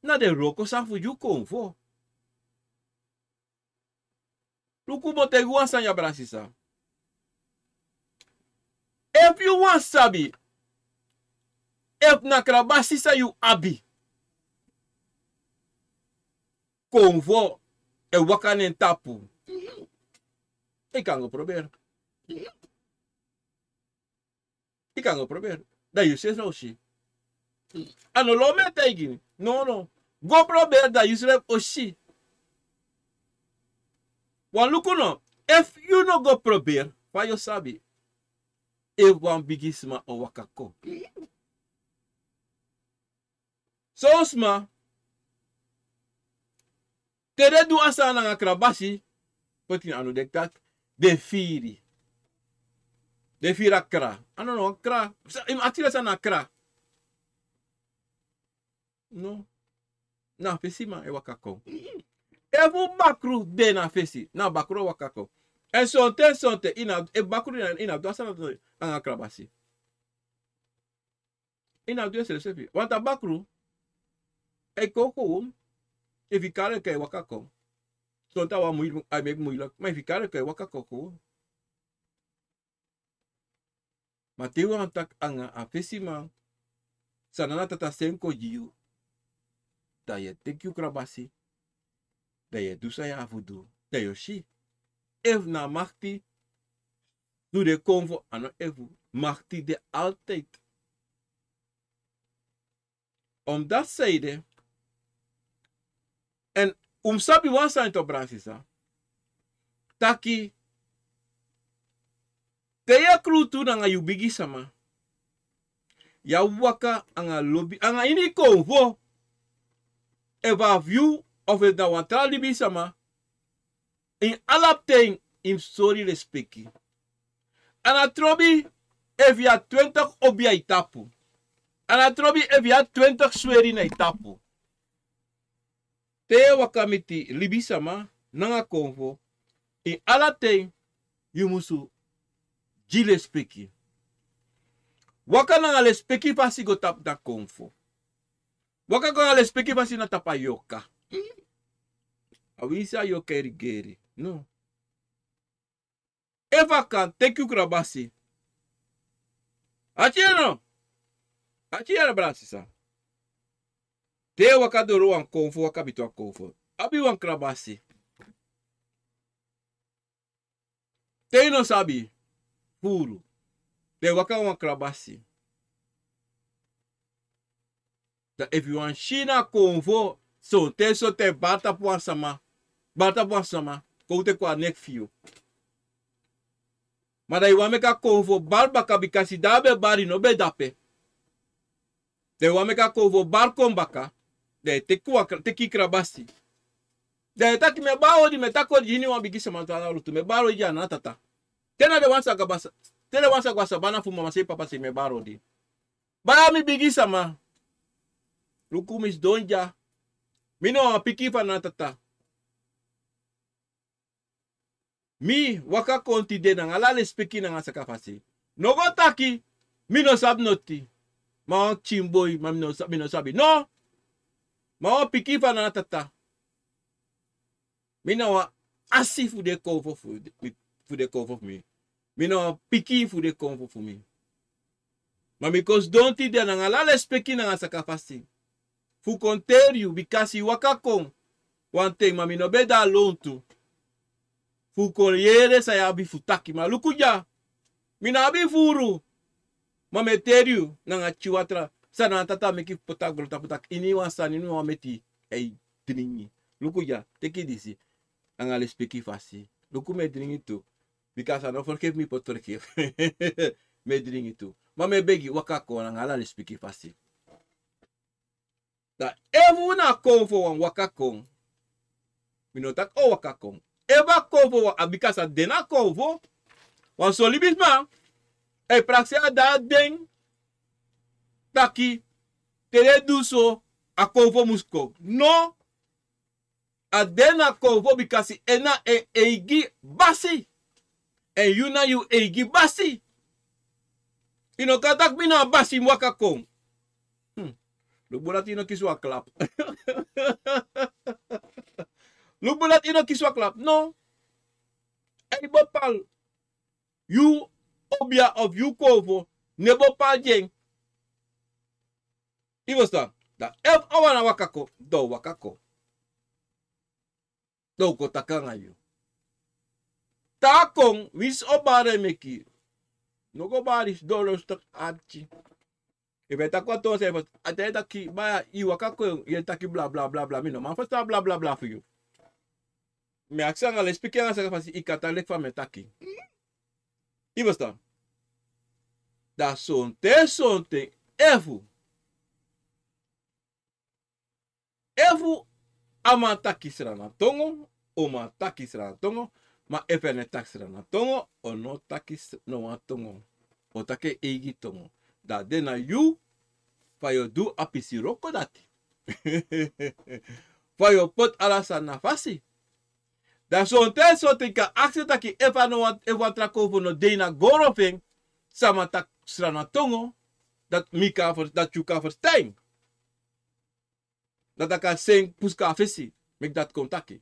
Na de roko sa fu you konvo. Luku bote guan sanya brasisa. If you want sabi, if na krabasisa you abi. Konvo e wakanen tapu. Ik kan go probeer. Ik kan go probeer. Da you say no shi. Ano lo me tegini. No. Go probeer da you say oshi. Wan luku no. If you no go probeer, pa you sabi. E wan bigisma o wakako. So sma. Tere du asa na krabasi. Potin anu dektak. De firi. De fira kra. Ano no kra. Atira sa na kra. No. Na fesi ma e wakako. Evu bakru de na fesi. Na bakru wakako. En sonte. E bakru ina do asa na krabasi. Ina do ese sefi. Wanta bakru. E koko. E fikare ke wakako. Sonta wa muy ai meg muy lak. Mas fikare ke wakako. Mateu antak anga afesima sanana tata senko jiu. Da ye tekyu krabasi. Da ye dusa ya afudu. Da yoshi. Ef na machti. Du de konvo ano evu. Machti de altijd. Om dat zeide. En sabi wan sa into bransisa. Taki. Teya krutu na nga yubigi sama. Ya waka anga lobby. Anga ini konvo. Eva view of it na wantra libi sama. In alaptein im sorry respecti. Ana trobi evia 20 obia itapu. Ana trobi evia 20 sweri na itapu. Te wakamiti libi sama. Nanga konvo. In alatein yumusu. Jile speki. Waka nanga le speki pasi go tap da konfo. Waka nanga le speki pasi na tapa yoka. Awisa yoka erigeri. No. Eva kan teku krabasi. Achieno. Achieno brasisa. Te waka doro an konfo waka bitu an konfo. Abi wan krabasi. Te no sabi. Puro. De waka wan krabasi. Da if you want China konvo, so te bata puan sama. Bata puan sama. Koute kwa nek fio. Maar da iwa meka konvo barba kabikasi dabe bari no be dape. De iwa meka konvo bar kombaka. De teki krabasi. De taki me bao di me tako jini wan bigisa mantana lutu. Me baro ija na tata. Tena de wansa gabasa. Tena wansa gwasa bana fu mama se papa se me baro di. Ba mi bigisa ma. Lukumis donja. Mino piki fa na tata. Mi waka konti de na ngala speki na ngasa kafasi. Nogo taki. Mino sab noti. Ma chimboy ma mino sabi. No. Ma piki fa na tata. Mino wa asifu de cover fu de cover me. Mi no piki fu de konfo fu mi. Maar because don't ti de nanga la speki nanga sakafasi. Fu konteriu bikasi waka kon. Wante mami no be da lontu. Fu koryere sa ya bi futaki ma lukuja. Mina abi furu. Mame teriu nanga chiwatra. Sana tata meki potak grota potak. Ini wansan ini wameti. Ei dringi. Lukuja teki disi. Nanga le speki fasi. Luku me dringi tu. Because I don't forgive me pot forgive. Me dringi tu. Mame begi wakako nanga la le speki fasi. Da evu na konfo wan wakakong. Minotak o wakakong. Eva konfo wan abikasa dena konfo. Wan solibisma. E praxia da ding. Taki. Tere duso. A konfo musko. No. A dena konfo bikasi ena eigi basi. En yuna yu eigi basi. Inokatak mina basi wakakong. Lubulat ino kiswa klap. Lubulat ino kiswa klap. No. Bopal. You obia of you kovo. Ne bopal jeng. Iwasta. Da ef awana wakako. Do wakako. Do kotakanga yu. Takong wis obare meki. Nogo baris dollars tak archi. Ibe takwa to se ate taki ba iwaka ko ye taki bla bla bla bla mino man fasta bla bla bla for you. Me aksanga le speaker anga saka fasi ikata lek fa metaki. Iwasta. Da sonte efu. Efu ama taki srana tongo o ma taki srana tongo ma efene taki srana tongo o no taki no wa tongo. O take eigi tongo. Da dena you fa yo do apisi roko dati. Fa yo pot alasa na fasi. Da sonte ka akse taki efa no efa trako no dena gorofing sama tak srana tongo dat mika for dat you ka verstaan. Dat ik kan sing puska fisi mek dat kontaki.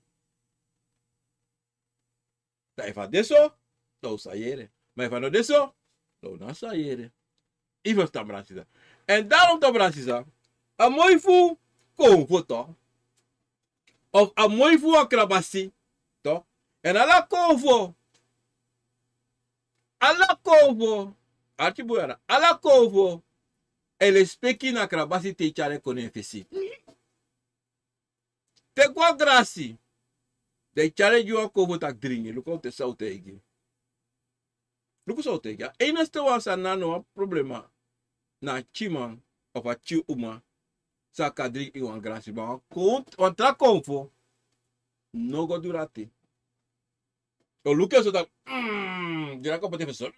Da efa deso do sayere. Ma efa no deso do na sayere. Ivo sta brasisa. En daarom te brasisa. A mooi fu konvo to. Of a mooi fu akrabasi to. En ala konvo. Ala konvo. Arti buera. Ala konvo. Ele speki na akrabasi te chare kone fesi. Te kwa grasi. De chare jua konvo tak dringi. Luko te saute egi. Luko saute egi. Einaste wansa nano problema. Na chiman of a chi uma sa kadri iwan grasi ba contra konfo no go durati o luke so da dira ko pate so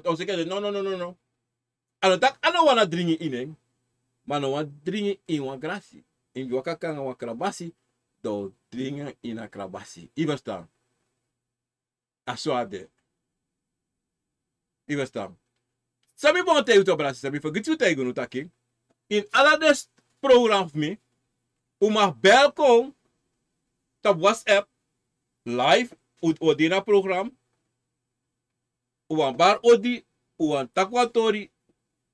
o se que no alo tak ano wana dringi inen mano wa dringi iwan grasi in waka kanga wa krabasi do dringa ina krabasi ibasta asoade ibasta. Sabi bon te uto brasi, sabi vergit u te gunu taki. In alades program me, uma belkom tab WhatsApp live ut odina program. Uan bar odi, uan takwatori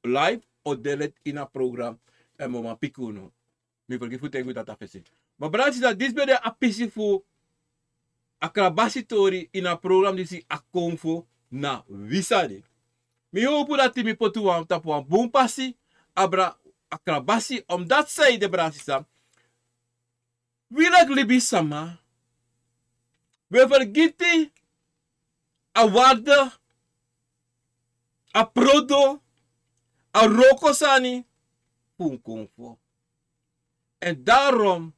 live o delet ina program en moma pikuno. Mi vergit u te gunu tatafesi. Maar brasi dat dis bede apisi fu akrabasitori ina program disi akonfo na wisade. Mi hoop dat mi potu wan tapu wan boom passi, abra akrabasi, omdat zij de brasisa. Wilak libi sama. We vergeten a waarde, a prodo, a rokosani, punkonfo. En daarom,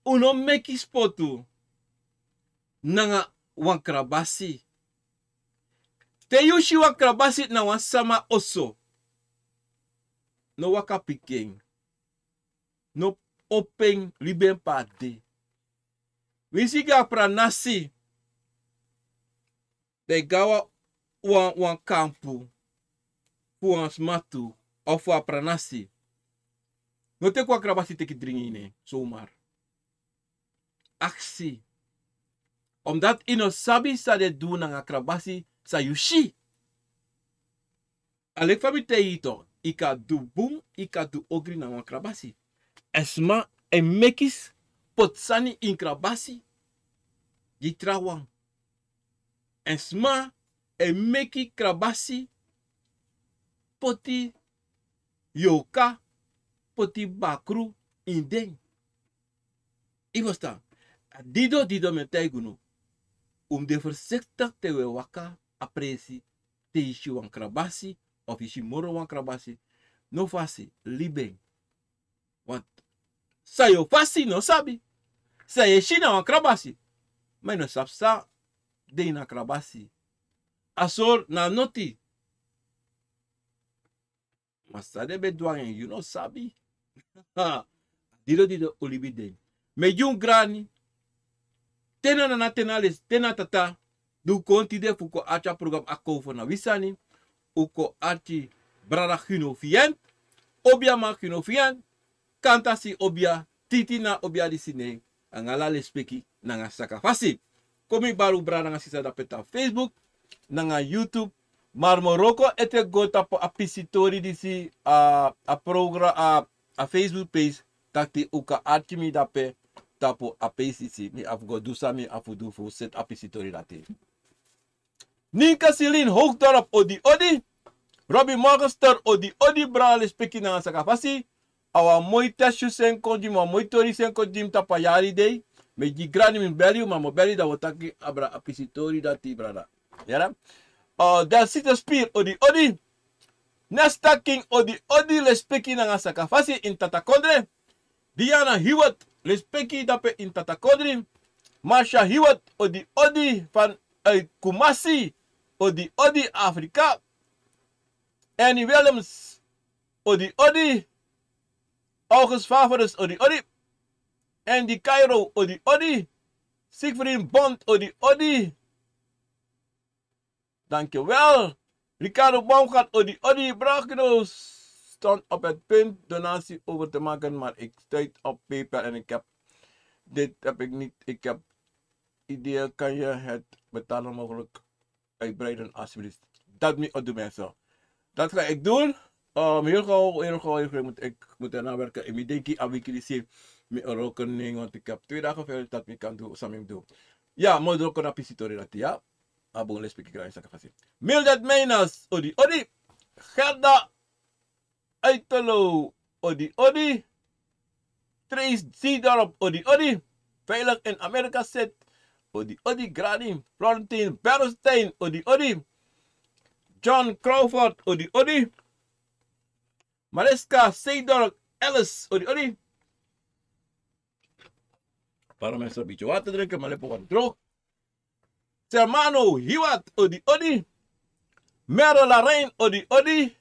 uno meki spotu, nanga wan krabasi. Te yushi wa krabasi na wan sama oso. No waka piking. No open liben pade. Wisiga pranasi. De gawa wan kampu. Fu wan smatu. Of wa pranasi. No te kwa krabasi teki dringine. Zomaar. Aksi. Omdat ino sabi sa de doen na krabasi sa yushi. Alek fabi te ito. Ika du boom, ika du ogri na krabasi. Esma e mekis potsani in krabasi. Di trawang. Esma e meki krabasi poti yoka poti bakru indeng. Ibosta. Dido me tegunu. De voorzichtig te we waka apresi te ishi wan krabasi of ishi moro wan krabasi. No fasi libeng. Want sayo fasi no sabi. Saye shina wan krabasi. Maar no sapsa de na krabasi. Asor na noti. Masade bedwangen you no sabi. Dido olibi den. Me jung grani. Tena na nationalis, tena tata. Du konti de fuko acha program akko na wisani. Uko archi brada gino fient. Obia ma gino fient. Kantasi obia. Titina obia di sine. Angala lespeki nanga saka fasi. Komi baru brada nga sisa da peta Facebook. Nanga YouTube. Maar Morocco ete go tapo a pisitori disi a program a Facebook page. Takti uka archi mi dape. Tapo a PCC, mi afgo do sami afudu fu set apisitori date. Ninka Silin Hoogdorp odi. Robbie Morgenster odi brale speki na sakafasi. Awa moi tashu sen konjim, awa moi tori sen konjim tapa yari day. Me di grani min beli, ma mo beli da wotaki abra apisitori dati brada. Yara? Del Sita Spear odi. Nesta King odi le speki na sakafasi in Tatakondre. Diana Hewitt Lespeki dape in Tatakodrin. Marsha Hewitt odi van Kumasi. Odi Afrika. Annie Williams odi. August Favorus odi. Andy Cairo odi. Siegfried Bond odi. Dankjewel. Ricardo Baumgart odi. Bragnos. Stond op het punt donatie over te maken, maar ik stuit op PayPal en dit heb ik niet. Ik heb idee, kan je het betalen mogelijk uitbreiden alsjeblieft. Dat moet doen mensen. Dat ga ik doen. Heel gauw moet er naar werken. En ik denk aan wiki met een rekening, want ik heb 2 dagen verder dat ik kan doen, samen doen. Ja, moet er ook een apisitori dat ja. Abon les piki graag zakafasi. Mildred Meinas, odi. Gerda Uitelo, odi. Trace Seedorp, odi. Veilig in Amerika zit, odi. Grani, Florentine Bernstein, odi. John Crawford, odi. Mariska Seedorp, Ellis, odi. Para mensen een beetje water drinken, maar lekker wat droog. Sermano Hiwat, odi. Merle Larain, odi.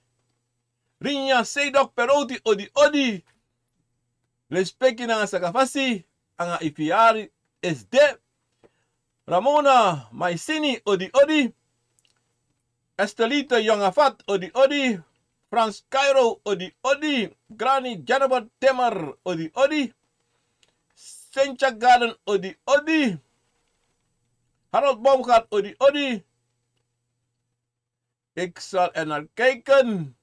Rinya Seydok Peroti odi. Lespeki na sakafasi. Anga ifiari SD. Ramona Maisini odi. Estelita Yongafat odi. Frans Cairo odi. Granny Jennifer Temmer odi. Sencha Garden odi. Harold Baumgart odi. Ik zal er naar kijken.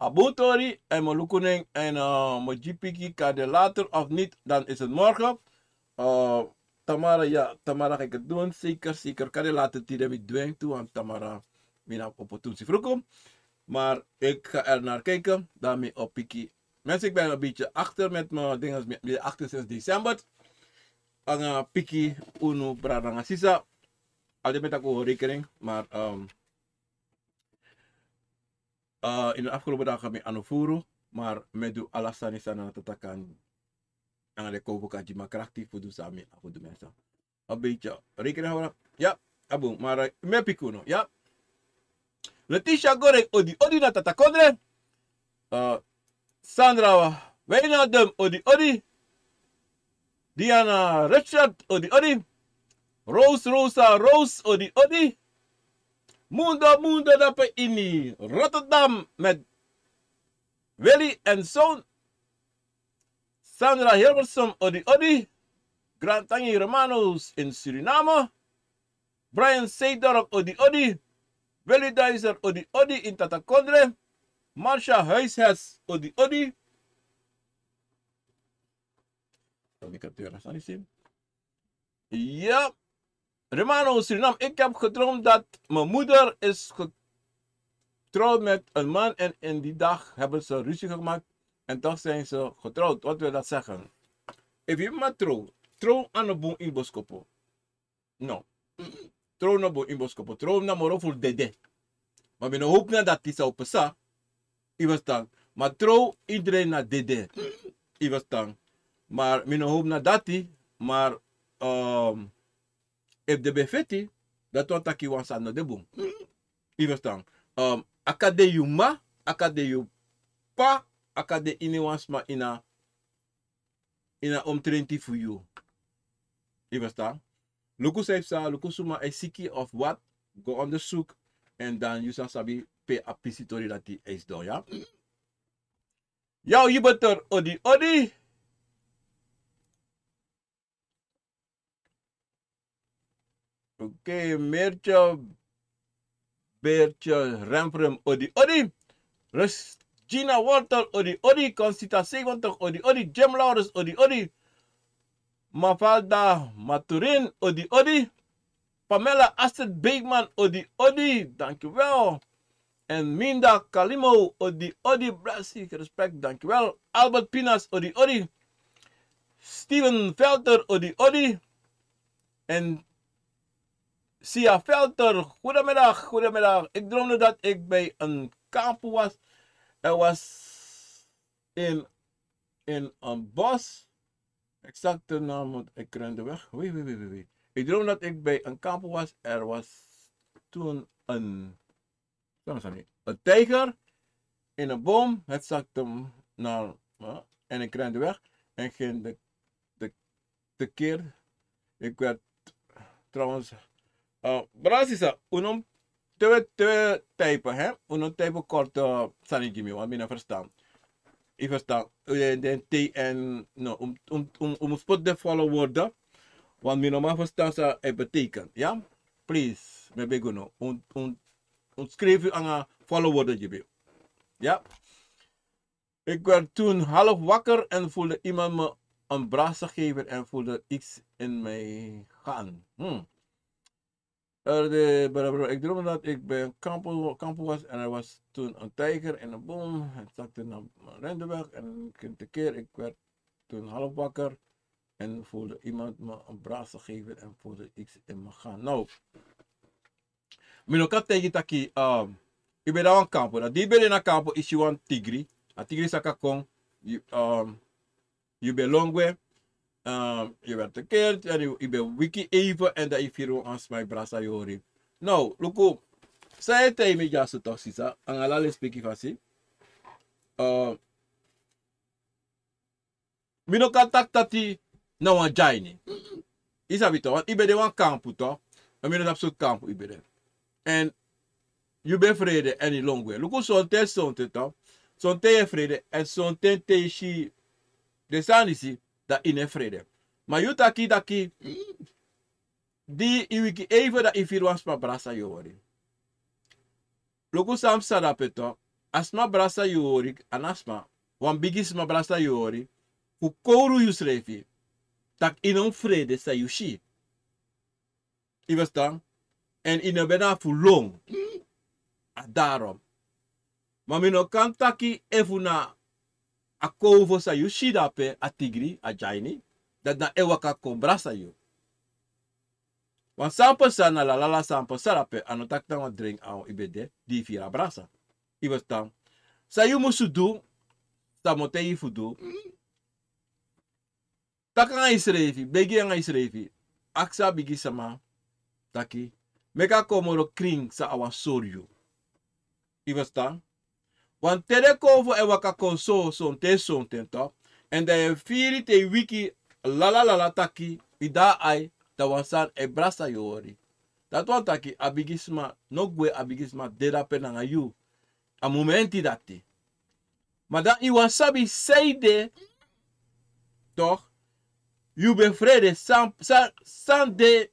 Abotori en Molukuning en Mojipiki kan de later of niet, dan is het morgen. Tamara ga ik het doen. Zeker. Kan je later die met dwang toe, want Tamara mina opportunity vroeg. Maar ik ga er naar kijken. Daarmee op Piki. Mensen, ik ben een beetje achter met mijn dingen. Met 28 december. Anga Piki Uno Bradanga Sisa. Altijd met een rekening. Maar in de afgelopen dagen heb ik aangevoerd. Maar met de alasan is aan het takken. En de kopen die maar krachtig voor de samen. Voor de mensen. Een beetje rekening houden. Ja, abu. Maar met Pikuno. Ja. Letitia Gorek odi na tatakodre. Sandra Wijnaldum odi. Diana Richard odi. Rose odi. Mundo dape ini Rotterdam met Willy en Zoon. Sandra Hilversum odi. Grand Tangi Romanos in Suriname. Brian Seydorp Odi Odi. Willy Dijzer Odi Odi in Tatakondre. Marcia Huishes Odi Odi. Ja. Romano Suriname. Ik heb gedroomd dat mijn moeder is getrouwd met een man. En in die dag hebben ze ruzie gemaakt. En toch zijn ze getrouwd. Wat wil dat zeggen? If je maar trouw aan een boom in boskopo. No. Trouw na boom in boskopo. Trouw na moro voor dede. Maar we hoop na dat die zou pesa. I was dan. Maar trouw iedereen na dede. I was dan. Maar we hoop na dat die. Maar if de befetti. Dat wat taki was aan de boom. I was dan. Akade yu ma. Akade yu pa. Akade ini was ma ina omtrenti voor you. Je verstaan? Lukus heeft sa, lukus suma is siki of wat. Go onderzoek. En dan je zal sabi pe apisitori dat die is doen, ja? Jouw je beter odi odi. Oké, Beertje Remfrem odi odi. Gina Walter odi odi. Constita 70 odi odi. Jem Laurens odi odi. Mafalda Maturin odi odi. Pamela Astrid Beekman odi odi. Dankjewel. En Minda Kalimo odi odi. Blessie, respect, dankjewel. Albert Pinas odi odi. Steven Velter odi odi. En Sia Velter, goedemiddag, goedemiddag. Ik droomde dat ik bij een kamp was. Er was in een bos. Exacte naam, want ik rende weg. Wee. Ik droomde dat ik bij een kamp was. Er was toen een tijger in een boom. Het zakte naar, en ik rende weg. En ging de keer. Ik werd trouwens. Brasisa, unom twee typen, hè? Unom type korte sanigimi, want ik verstaan. Ik verstaan. De T en, no, spot de volle woorden. Want ik normaal verstaan ze het betekent, ja? Please, me begonnen. Schrijf je aan een volle woorden, ja? Ik werd toen half wakker en voelde iemand me een brasa geven en voelde iets in mij gaan. Ik droomde dat ik bij een kamp was en er was toen een tijger en een boom. Het zakte naar mijn rendeweg en een keer ik werd toen half wakker en voelde iemand me een brasa geven en voelde iets in me gaan. Nou, ik tegen taki, ik ben daar een kamp. Dat die ben in een kamp is je een tigri. Een tigri sakakong, je bent longwe. Je werd gekeerd en je bent wiki even en dat je hier aan mijn brasa jori. Nou, look, zij tegen me ja zo toch sisa, en alale spreken van si. Mino contact dat die nou een jaini. Is dat toch? Want ik ben de een kamp toch? En mino dat soort kamp ik ben. En je bent vrede en niet long way. Look, zo'n tijd toch? Zo'n tijd vrede en zo'n tijd je de sanisi. Dat in vrede. Maar je taki die iwiki even dat if was ma brasa yori. Loku sam sadapeto asma brasa yori anasma wan bigis ma brasa yori ku koru yusrefi tak in vrede sa yushi. I was dan en in bena fu long. Daarom. Maar mino kan taki evuna a kovo sa yu shidape a tigri a jaini dat na ewaka kombrasa yu. Want sampo sa na la sampo sarape anotak na wa drink au ibede di fira brasa. Iwas tang. Sa yu musudu sa mote yi fudu. Taka nga isrefi, begi nga isrefi. Aksa bigi sama taki. Meka komoro kring sa awa soryu. Iwas tang. Want tere kovo e waka konso son tento. En de firi te wiki la taki. Ida ai da wansan e brasa yori. Dat want taki abigisma no gwe abigisma deda penanga yu. A momenti dati. Maar dan i wasabi seide toch. you be vrede, san de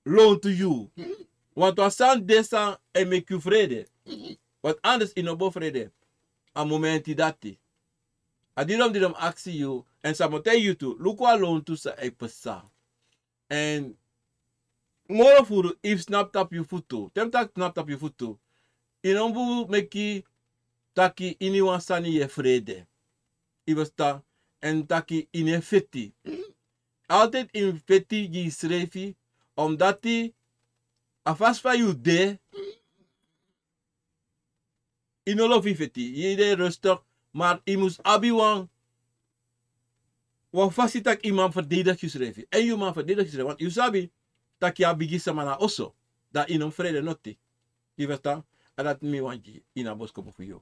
loan to you. Want wat san de san en make you vrede. Want anders in een vrede. A momenti dati. Adidom actie you. En samote you to. Look wat loan to sa e pesa. En moro furu if snap tap you futu. Tem tak snap tap you futu. Inombu meki taki ini wansani ye vrede. Ibesta. En taki in feti. Altijd in feti die schreef omdat hij afas van je de in olof feti. Je de rustig, maar je moest abiwan wat vast iemand verdedigd je schreef. En je man verdedigd schreef, want je sabi dat je abigi samana osso dat in een vrede noti. Je verstaan? En dat me want je in een boskopo voor jou.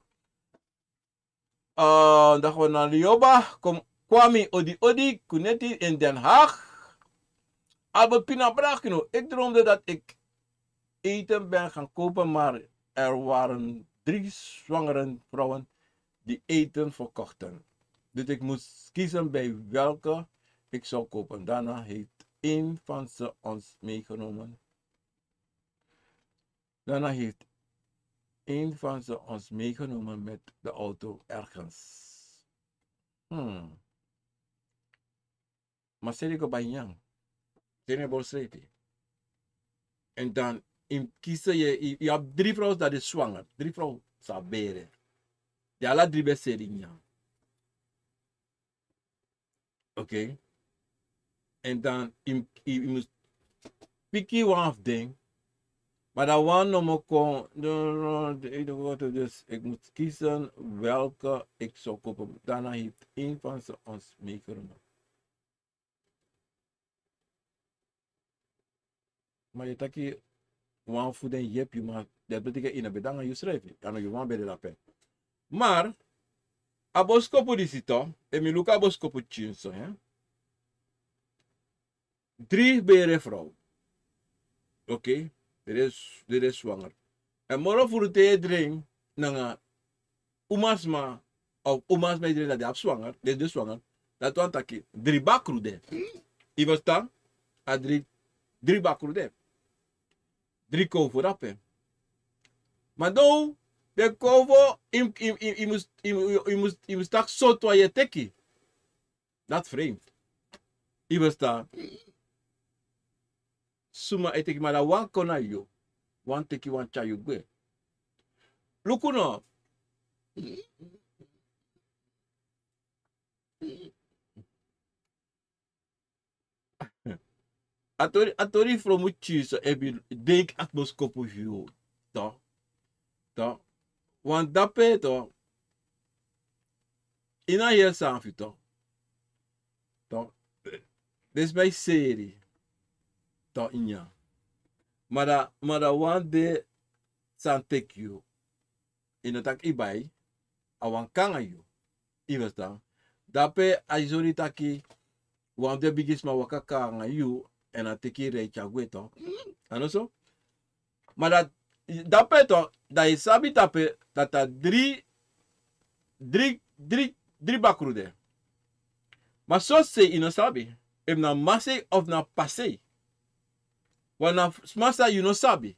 Dat we naar Lioba kwami odi kuneti in Den Haag. Aber pina brakino. Ik droomde dat ik eten ben gaan kopen, maar er waren 3 zwangere vrouwen die eten verkochten. Dus ik moest kiezen bij welke ik zou kopen. Daarna heeft een van ze ons meegenomen. Met de auto ergens. Maar zeg ik op een jang. En dan kiezen je hebt 3 vrouwen dat is zwanger. 3 vrouwen sabere. Die alle 3 beseringen. Oké. En dan je moet pikken one of them. Maar dat one nog kon. Dus ik moet kiezen welke ik zou kopen. Daarna heeft een van ze ons meegenomen. Maar je taki one food en je maar dat betekent in een bedanken je schrijft. Dan je one bij de lapen. Maar aboskopo die zit en mi luka aboskopo chinso, hè. 3 bere vrouw. Oké, dit is zwanger. En morgen voor het drink nanga umasma of umasma iedereen dat die zwanger, dit is zwanger. Dat want taki 3 bakru de. Je verstaan? A 3 bakru de. 3 kovo rappen. Maar nou, de kovo, je moest tak zo toe je teki. Dat vreemd. Je verstaan? Suma eteki maar dat wan kona yo. Wan teki wan cha yo gwe. Luku no. Atori from uchiso ebi denk atmoskopu view. To. Want dape to. Ina hier sanfi to. Dit is mijn serie. To inya. Maar one day san take you. In het ibai. Awan kanga you. Iwas dan. Dape azori taki. One day bigis ma wakaka nga you. En dan teki recha gweto. Ano so? Maar dat peto, dat je sabi tape, dat dat 3 bakrude. Maar zo se ino sabi. If na mase of na passe. Want na smasa you no sabi.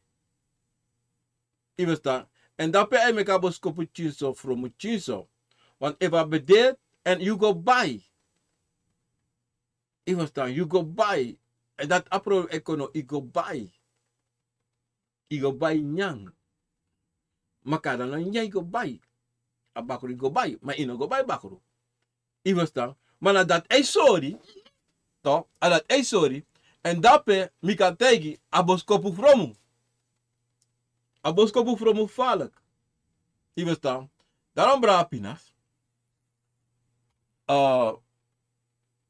Iwesta. En dat pe me kabo skopu chinso from chinso. Want if I be dead and you go buy. Iwesta, you go buy. En dat apro ekono i go buy. I go buy nyang. Makada na nyang go buy. A bakuru go buy. Ma ino go buy bakuru. I was dan. Maar na dat ei sorry. To. A dat ei sorry. En dape mika tegi aboskopu fromu. Aboskopu fromu falek. I was dan. Daarom bra pinas.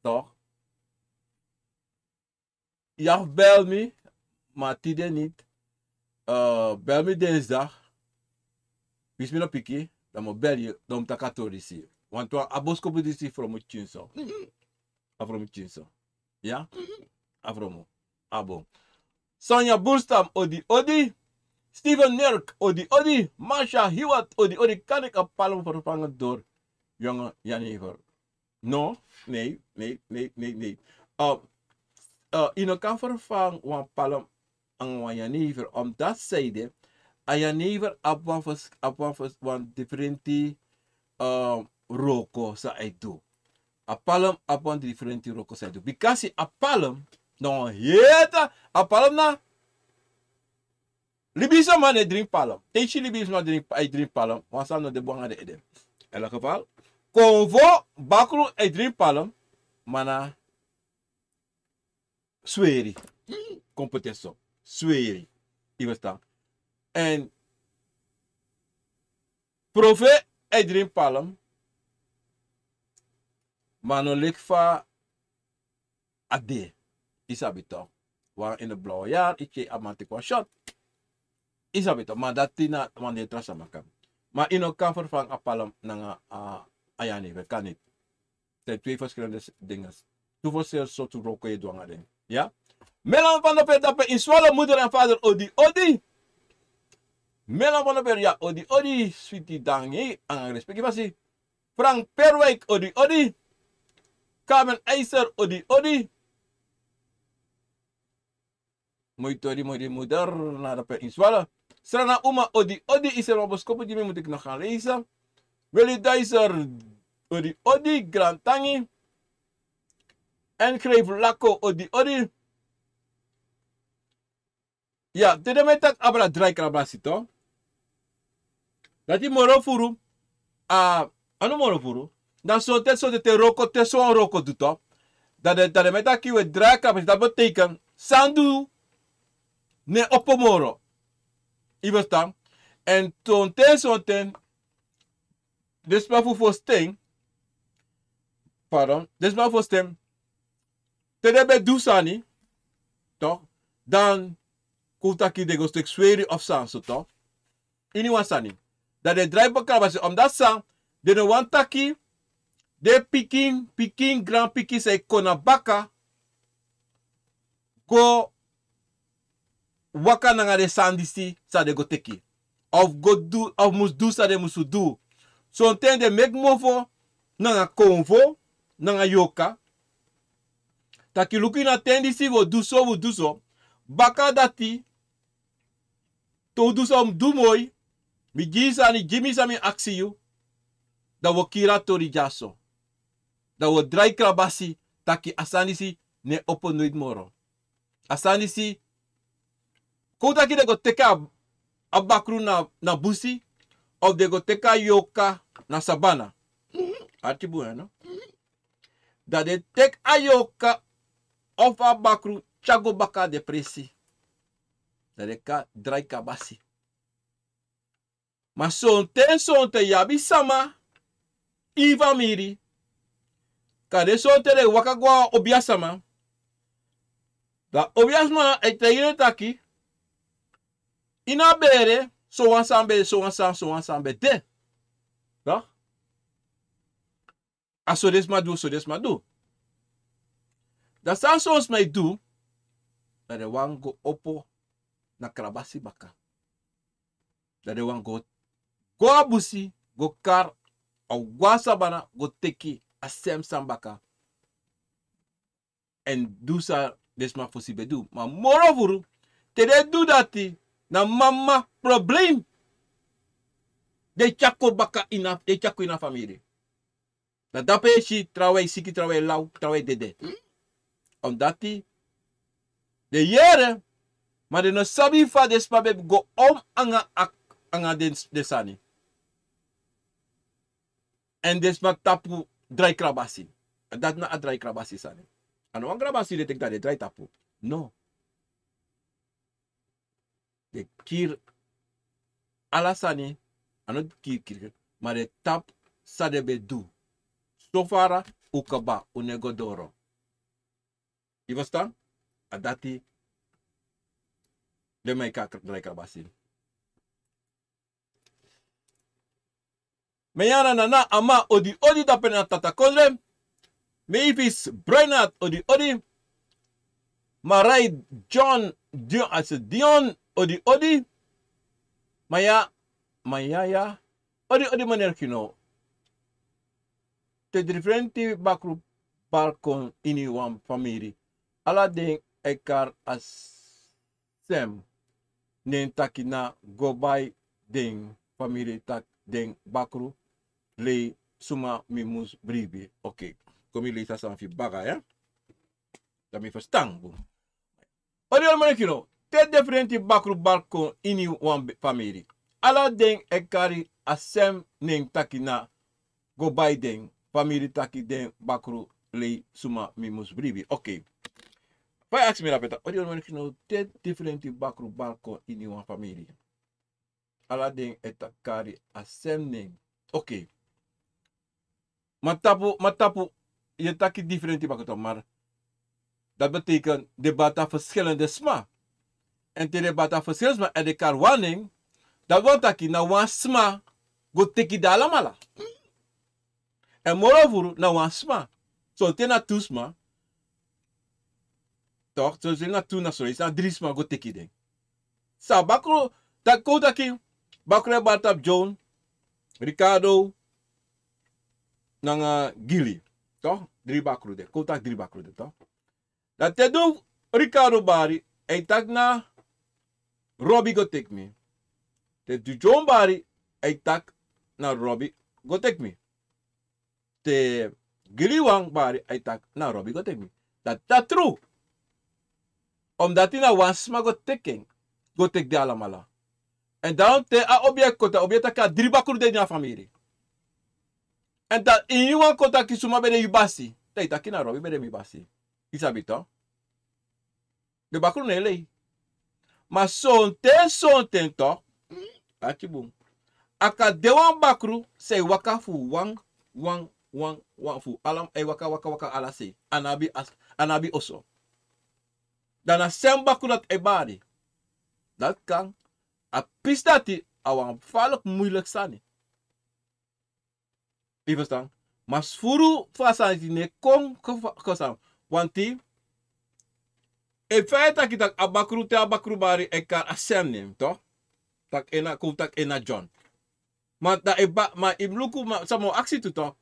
Toch. Ja, bel me. Maar tide niet. Bel me dinsdag. Wist me no piki. Dan moet bel je. Dan moet ik het want we aboskopu disi from het chinso. From het chinso. Ja? Afromo. Abo. Sonja Boerstam. Odi. Steven Nerk. Odi. Masha Hiwat. Odi. Kan ik een palm vervangen door jonge Janever. No, nee, nee, nee, nee, nee. In kan vervangen wan palm ang wan jenever. Omdat zijde, a jenever abwafes wan differenti roko sa ay do. A palm upon differenti roko sa ay do. Because a palm, no heta, a palm na, libisa man drink palm. Techi libisa man drink palm, wansan no de buanga de edem. In elk geval, convo bakru drink palm, mana sweri. Competição. Sweri. E basta. En prove drink palm, mano lekfa ade. Isabito. Waar in de blauwe jaar, ik amante kwa shot. Isabito. Maar dat tina wanneer trasa makan. Maar in kan vervangen a palm na ayani. We kan niet. Het zijn twee verschillende dingen. Toevoer soort roken je doen aan. Ja? Melan van de per dat in zwalle moeder en vader odi odi. Melan van de per ja odi odi. Sweetie dangi. Ang respect. Pasi. Frank Perwijk odi odi. Carmen Eiser odi odi. Mooi moeder naar de per in zwalle. Strana Uma odi odi is er op een skoppen die moet ik nog gaan lezen. Willy Dijzer odi odi. Grand Tangi. En Greef Lako odi odi. Ja, tede met dat abra dry krabasito. Dat die moro furu. Ano moro furu. Dan so te roko te so roko duto. Dat de met dat kiwe dry krabasito. Dat betekent sandu ne opomoro. I verstaan. En ton ten desma voor sting. Pardon. Desma voor sting. Tede be dusani. Toch? Dan kutaki de go stuk sweri of sang so toch? Ini wasani. Dat de drijven krabasi omdat sang de no wantaki de piking grand piki say kona baka go waka nanga de sandisi sa de go teki. Of go do of mus do sa de musu do. So ten de make mofo nanga konvo nanga yoka. Taki luki na tendisi wo do so. Baka dati to do so do mooi. Mi gisa ni Jimmy sami aksiyu. Da wo kira tori jaso. Da wo dry krabasi taki asanisi ne opo nooit moro. Asanisi kouta ki de go teka abakru na busi of de go teka yoka na sabana. Artibu no? Da de tek ayoka of abakru chago baka de presi. Da de ka dry kabasi. Maar sonte yabi sama iva miri. Kade sonte de wakagwa obiasama. Da obiasma etayire taki. Ina bere so wansambe de. Da? So desma do. Da san sos may do. Da de wango opo na krabasi baka. Da de wango go abusi, go kar, au wasabana, go teki, asem sambaka. En do sa desma fosibe do. Maar moreover, te de do dati, na mama probleem. De chako baka ina familie. Na dape si trawai siki, trawai lau, trawai dede. Omdat die, de jere, maar de no sabi fa desma beb go anga de sani. En desma tapu dry krabasi. Dat na a dry krabasi sani. Ano ang krabasi de tek de dry tapu. No. De kir alasani. Ano kir. Maar de tap sa de bedu. Sofara ukaba unegodoro. Je verstaan? Adati de mij dry krabasi. Meyana nana ama odi tapena tata kodre. Meifis Brainat odi. Marai John Dion odi. Maya odi maner kino. te differenti bakru balkon in wan family. Ala den ekar as sem. Nen taki na go by den family tak den bakru le suma mimus bribi. Oké. Kom je lezen aan je baga, ja? Dat me verstaan. Odi man kino. Te differenti bakru balkon in wan family. Ala den ekari asem nen taki na go by den family taki den bakru le suma mimus bribi. Oké. Vai ask me rapeta. Odi man kino te differenti bakru balkon in wan family. Ala den etakari asem nen. Oké. Matapu, je taki differenti bakru maar. Dat betekent debata verschillende sma. En te debata verschillende sma en de kar waning. Dat wordt taki na wan sma go teki dala mala. En moreover na wan sma. So te na tu sma. Toch? So te na tu na sorry. Na drie sma go teki den. Sa bakro. Dat ko taki. Bakro batap John. Ricardo. Nanga Gili. Toch? Drie bakro de. Ko tak drie bakro de toch? Dat te do Ricardo Bari. En tak na Robbie go take me. Te du John Bari. En tak na Robbie go take me. Te Gili Wang Bari. En tak na Robbie go take me. Dat true. Omdat hij na wansma go taking. Go take de alamala. En daarom te a object kota. Object ka drie bakru de na familie. En dat in iwan kota kisuma bede yubasi. Te taki na Robbie bede mi basi. Isabi toch? De bakru nee. Maar zo'n ten toch? Akibum. Aka dewan bakru say waka fu wang fu alam waka ala say. Anabi oso. Dan a sem bakru dat ebadi. Dat kan. A pis dati awan valk moeilijk sani. Je verstaan? Maar furu fasanti ne kom kosam. Want die in feite dat abakru te abakru bari ekar asem neem, toch? Tak ena John. Maar dat maar imluku ma samo actie toe toch?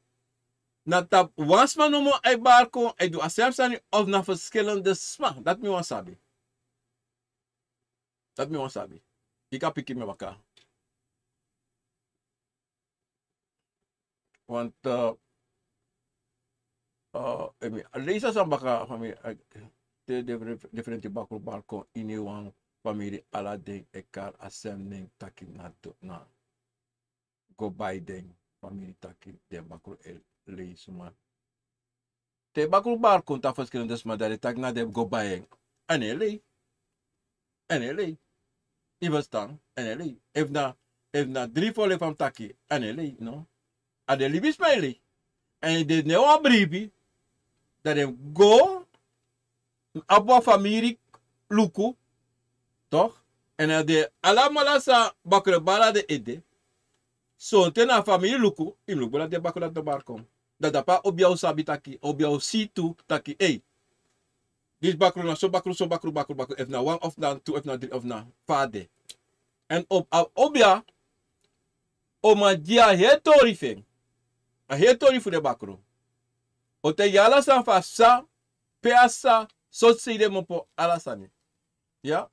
Na tap wansma no mo e barko e do asem sani of na verschillende sma. Dat mi wan sabi. Dat mi wan sabi. Ika piki me waka. Want lees as baka family te different bakru balkon in wan family ala den ekar asem nen taki na go by den family taki den bakru le suma. Te bakru balkon ta verschillende sma dat tak na dem go by en ele. Je verstaan? En ele. If na drie volle van taki en ele, no? Ade libis mele. En de newa bribi dat hem go abwa familie luku toch? En de alamala sa bakre bala de ede. So tena familie luku im luku bala de bakre de barkom. Dat dapa obiao sabi taki, obiao situ taki hey. Dit bakru na so bakru. If na one of na two, if na three of na fade. En obia oma dia hetori feng. A hetori fu de bakru. O te yala san fa sa peasa so de mopo alasani. Ja?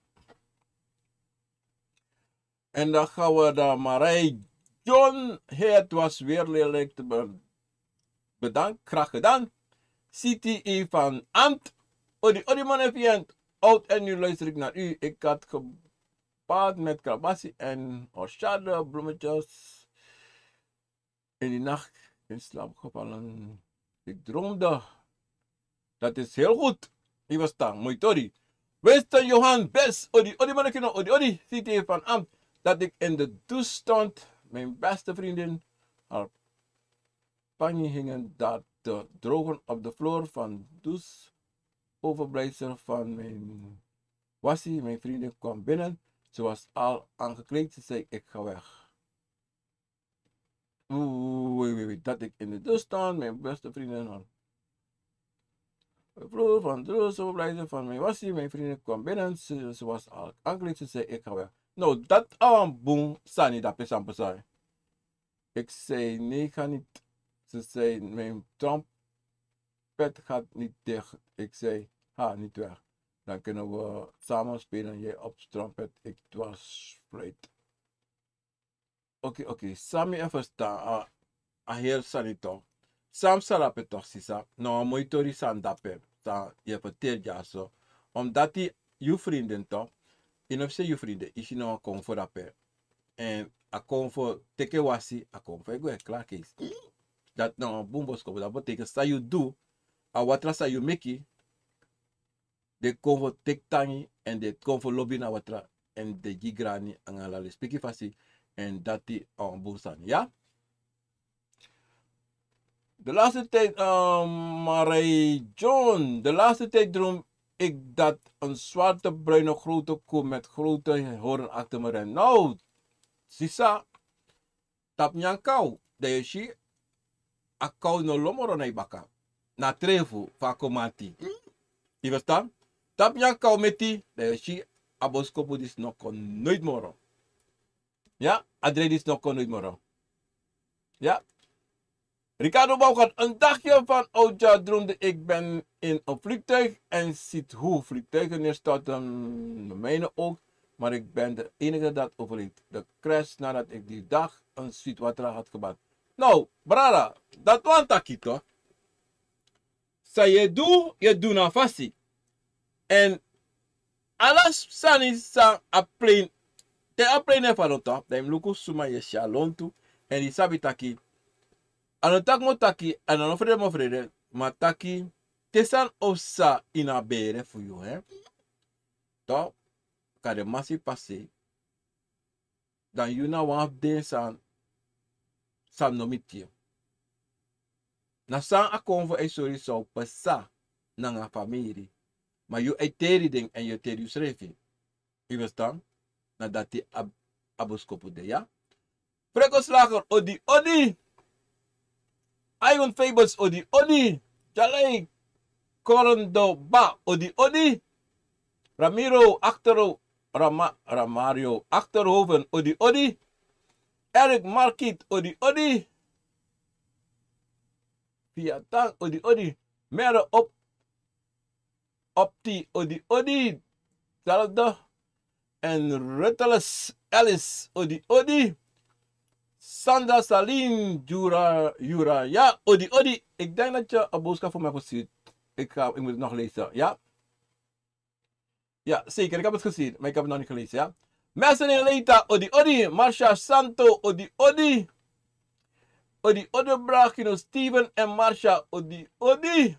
En dan gaan we daar maar John, het was weer lelijk te bedankt, graag gedaan. CTE van Amt. Odi man even oud en nu luister ik naar u. Ik had gepaard met krabassie en orchade, bloemetjes. In die nacht in slaap gevallen. Ik droomde. Dat is heel goed. Die was dan. Mooi tori. Winston Johan Best. Odi man even odi. CTE van Amt. Dat ik in de douche stond. Mijn beste vriendin. Haar panje hingen dat te drogen op de vloer van douche. Overblijfsel van mijn wassie. Mijn vriendin kwam binnen. Ze was al aangekleed. Ze zei, ik ga weg. Wait. Dat ik in de douche stond. Mijn beste vriendin had. De vloer van de douche. Overblijfsel van mijn wassie. Mijn vriendin kwam binnen. Ze was al aangekleed. Ze zei, ik ga weg. Nou, dat aan boom. Sani dat pesan pesai. Ik zei, nee, ga niet. Ze zei, mijn trompet gaat niet dicht. Ik zei, ha, niet weg. Dan kunnen we samen spelen. Jij op trompet, ik dwarsfluit. Oké. Sami even staan. Heer Sanito. Sam salape toch, sisa. Nou, mooi tori san dape. Je verteert ja zo. Omdat die je vrienden toch. In of ze je vrienden. Is je nou kom voor dape. En a kom voor teke wasi. A kom voor ego klaar kees. Dat nou boomboskop. Dat betekent sa you do. A watra sa you make. De kom voor tek tangi. En de kom voor lobby na watra. En de gigrani. En ala speki fasi. En dat die aan boesan. Ja? De laatste tijd, Marie John, de laatste tijd droom ik dat een zwarte bruine grote koe met grote hoorn achter me rent. Nou, sisa, tap nyan kou, de je a kou no lomoro na ibaka. Na trefu, fa komati. Je verstaan? Tap nyan kou meti, de je a boskopu dis no kon nooit moro. Ja, Adre dis no kon nooit moro. Ja. Ricardo Bouwgat, een dagje van oudjaar droomde ik ben in een vliegtuig en ziet hoe vliegtuigen neerstorten, mijne ook, maar ik ben de enige dat overleeft. De crash nadat ik die dag een sweetwater had gebad. Nou, brada, dat was een toch? Sa je doet na fasi. En alles sani sa a plane, te a plane van het top, dat luku suma je shalom toe, en die sabi taki. Anotak mo taki, anofrede mo frede, ma taki, tesan osa ina bere for you, hè? To, kade masi passe, dan you na wan den san nomitje. Na san akonvo e sori so pasa, na nga famiri, ma you e teri ding en you teri usrefi. You verstaan? Na dati aboskopu de, ja? Frekoslager, odi! Iron Fables odi. Jalai Corondo ba odi. Ramiro Actoro Ramario Achterhoven odi. Eric Markit odi. Fiatang odi. Mere Opti odi. Zelfde. En Rutteles Alice odi. Sandra Saline, Jura, ja, odi. Ik denk dat je een boodschap voor mij hebt gezien. Ik moet het nog lezen, ja? Ja, zeker, ik heb het gezien, maar ik heb het nog niet gelezen, ja? Mensen in Leita, odi. Marcia Santo, odi. Odi Brakino, Steven en Marcia, odi.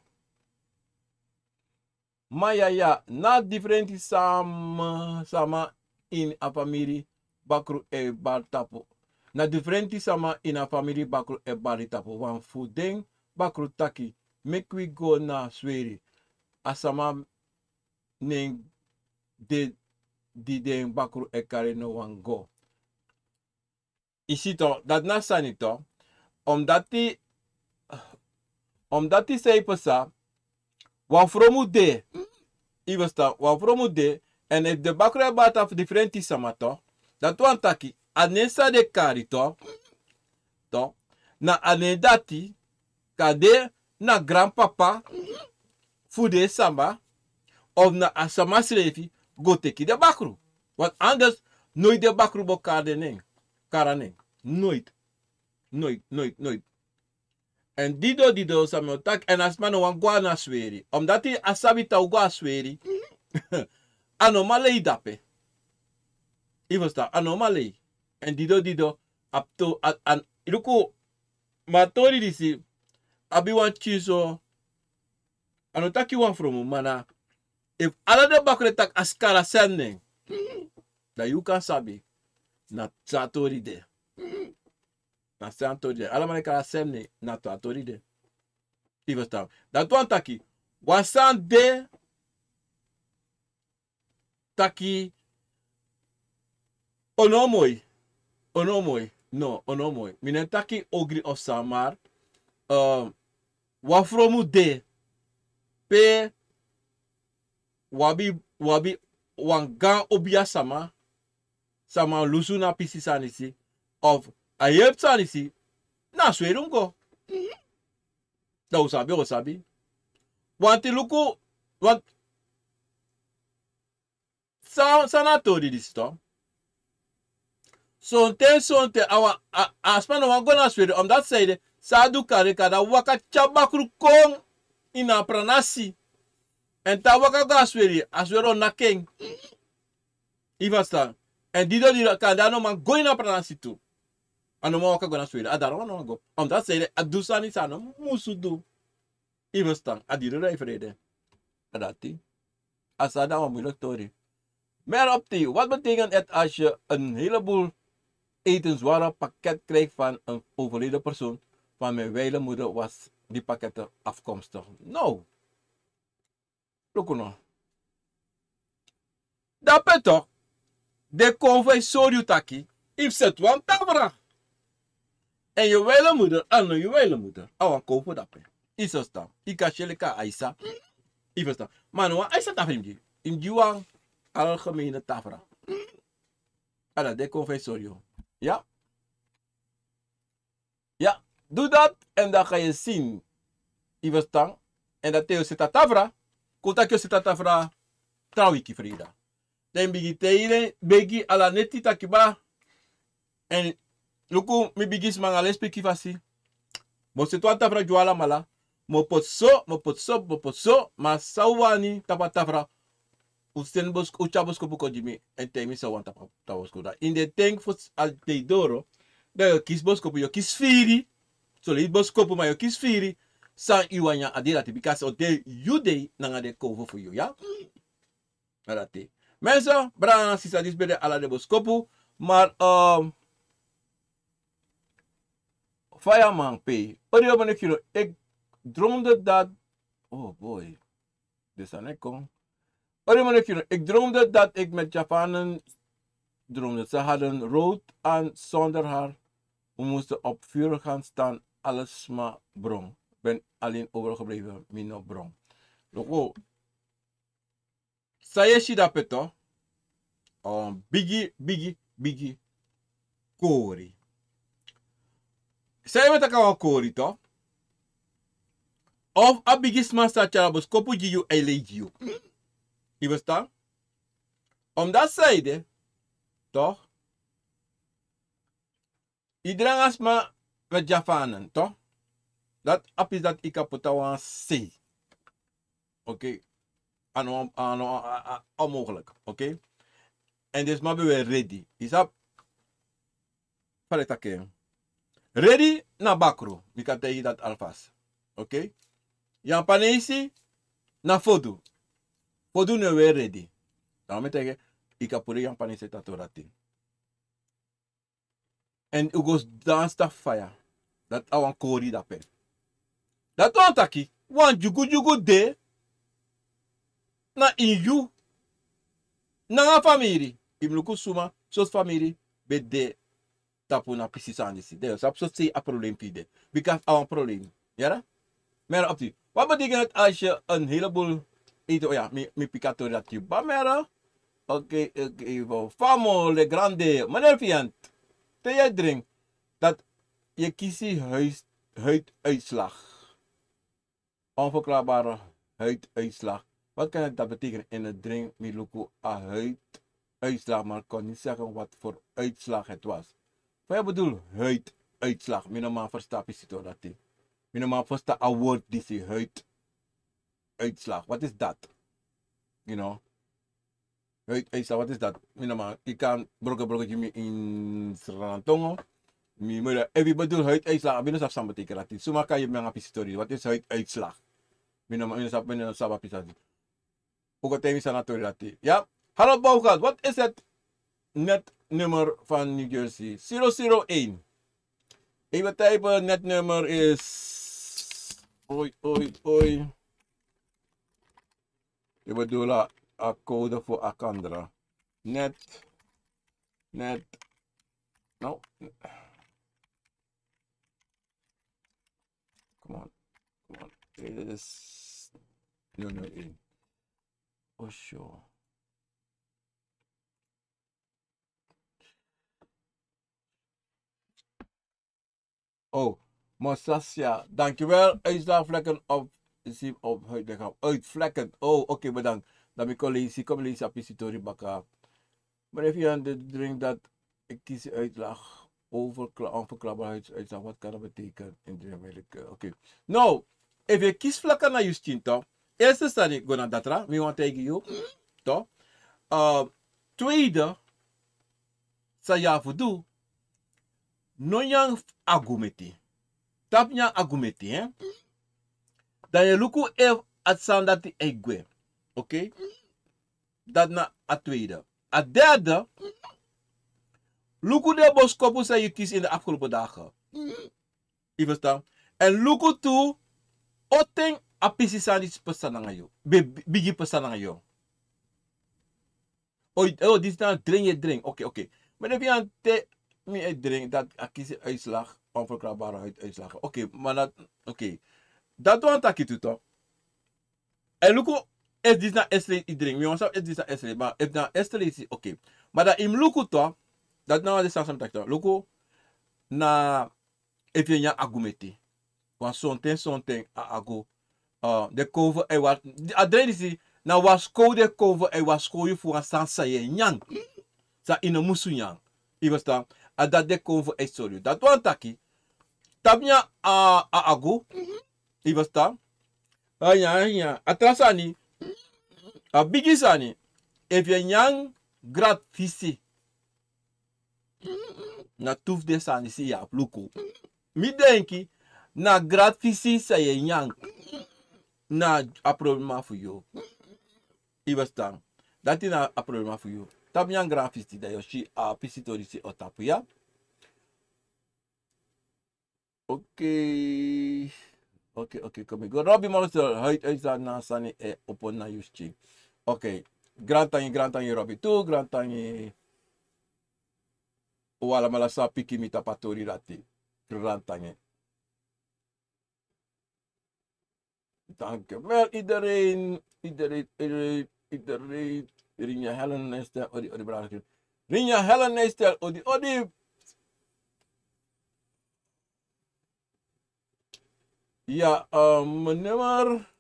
Maya, ja, na differenti sama in a familie, bakru e bartapo. Na differenti sama in a family bakru e baritapo. Wan fudeng bakru taki. Make we go na sweri. Asama neng de den bakru e kare no wan go. Isito, dat na sanito. Omdat die zei pesa. Wan fromu de. Iwesta, wan fromu de. En if de bakru e baritapo differenti sama to. Dat wan taki. Anesa de kari to na anedati kade na grandpapa fude samba of na asama srefi go teki de bakru. Want anders nooit de bakru bo karanen. Nooit. En dido samotak en asmano wan gwa na sweri. Omdat die asabi ta gwa sweri. Anomalei dape. Ivosta anomalei. En dido apto an iluko matori disi abi wan chiso anotaki wan from mana if ala de bakre tak askara sending da you can sabi na satori de na santori de ala maneka sending na satori de ivesta dat wan taki wasan de taki onomoi. Onomoi. Minentaki ogri of samar. Wafromu de. Pe. Wabi wanga obia sama. Sama lusuna pisi sanisi. Of ayep sanisi. Na swerungo. Dat sabi, o sabi. Want die luku, want sanatori dis toch? Sonte, aspan no wan gona swede, omdat zeide, sadu kare kada waka chabakru kong ina pranasi. En ta waka ga swede, aswero na king. Ivasta. En die kada no man go ina pranasi tu. Ano mo waka gona swede, adaro no go. Omdat zeide, adusani sano, musu du. Ivasta, adido da vrede. Adati. Asada wa moeilijk tori. Maar op die, wat betekent het als je een heleboel etenswaren pakket krijgt van een overleden persoon? Van mijn wijle moeder was die pakketten afkomstig. Nou, look nou. Dat ben toch? De konvoi sorry taki. If zet wan tabra. En je wijle moeder, en je wijle moeder. Awan kopen dat ben. Is het dan? Ik kan je lekker Aisa. Is dan? Maar nou, Aisa tafimji. In Juan. Algemene tafra. Ada de confessorio. Ja? Ja, doe dat en dan ga je zien. Ivestang. En dat teo zit tafra. Kotakyo zit tafra. Trawiki Frida. Dan bigi teile, begi ala neti takiba. En luku mi bigis mangale speki fasi. Mo se to tafra juala mala. Mo potso. Ma sawani tafra. Ustenbos uchabos ko buko jimi en temi sa wanta tawos ko da in de tank for al de doro da yo kis bos ko yo kis firi so le bos ko ma yo kis firi sa iwanya adira ti because o de you day nanga de cover for you ya arati menso bra sisa disbede ala de bos kopu maar fireman pay odio bane kilo ik droomde dat oh boy dus aan ik kom. Ik droomde dat ik met Javanen droomde. Ze hadden rood aan zonder haar. We moesten op vuur gaan staan. Alles maar bron. Ben alleen overgebleven. Mino bron. Loko. Sayeshi da peto. Biggie. Kori. Saye met elkaar kori to. Of a bigisman sa charabos kopu jiu eilejiu. Je verstaan? Omdat zeiden, toch? Iedereen asma met Javanen, toch? Dat is dat ik kapot aan C. Oké? Onmogelijk, oké? En dus maar we ready. Is dat? Ready na bakro. Ik kan tegen dat alvast. Oké? Jan Panesi na foto. Fodu ne we ready. Dan met zeggen, ik heb voor een panese tatorati. En u goes dance the fire. Dat awan kori dat pen. Dat wan taki. Wan jugu de. Na in you. Na nga family. Imluku suma. Sos family. Be de. Tapu na pisi sandisi. De. Sap so say a probleem pide. Because awan probleem. Ja? Maar op die. Wat betekent het als je een heleboel ito ya, mi picato dat je bamera. Oké, famo le grande. Meneer Fiant, te je drink dat je kiesie huiduitslag. Onverklaarbare huiduitslag. Wat kan dat betekenen in het drink? Miluku a huiduitslag, maar ik kon niet zeggen wat voor uitslag het was. Wat je bedoelt huiduitslag? Minimaal versta pisito dat die. Minimaal versta a woord die ze uitslag. Wat is dat? You know? Uitslag, wat is dat? Minimaal, ik kan brokken in Srantongo. Even bedoel uitslag. Binnen sap betekent dat niet. Zomaar kan je me een historie. Wat is uitslag? Minimaal sap pisati. Ook het is een dat. Ja? Hallo Bouwgat, wat is het netnummer van New Jersey? 001. Even typen, netnummer is... Oei. Je bedoelt een code voor Akandra. Net. No. Come on. Dit is 001. Oh, sure. Oh, Mosasja, dankjewel. Uitslaagvlekken op huidlichaam. Uitvlekken. Oh, oké, bedankt. Dan ben ik lezen. Kom lezen op Isitori Baka. Maar even aan de drink dat ik kies uitslag onverklaarbaarheidsuitslag. Wat kan dat betekenen? Oké. Nou, if je kiest vlakken naar Justin, toch? Eerste staat ik go naar datra. We want tegen jou. Toch? Tweede, sa ja voor doe. Non agumeti. Tap yang agumeti, hè? Dan je luku at sound dat die egwe. Oké? Dat na a tweede. A derde, luku de boskopu sa je kies in de afgelopen dagen. Je verstaan? En luku toe, oteng a pisisani pesan nga yo. Bigi pesan nga yo. Oh, dit is nou drink. Oké. Maar if je aan te me drink, dat a kies uitslag. Onverklaarbare uitslagen. Oké, maar dat... Oké. Dat doe ik het toch? En look, is dit na estre iedereen. Mi ons is dit na estre, maar if na estre is oké. Maar dat im look toch? Dat nou de samen tak toch? Look na if je ja agumeti. Want something ago. De cover e wat adresi na was code cover e was code voor een sansa je nyang. Sa in een musu nyang. Je verstaan? A dat de cover is sorry. Dat doe ik Tabnya ago. Je verstaan? Ja. Atrasani. A bigisani. If je nyang grad visi. Na tuf de sani si ya pluko. Mi denki. Na grad visi sa je nyang. Na a problema voor jou. Je verstaan? Dat is na a problema voor jou. Tabnya grad visi da yoshi a pisitori si otapu ya. Oké, kom ik. Robbie Monster, huid uitzaad na Sani opon na Juschi. Oké, grand tangi Robbie toe, grand tangi. Wala malasa piki mita patori rati. Grand tangi. Dankjewel iedereen. Rinja Helen Nestel, odi braadje. Rinja Helen Nestel, odi. Ja, mijn nummer,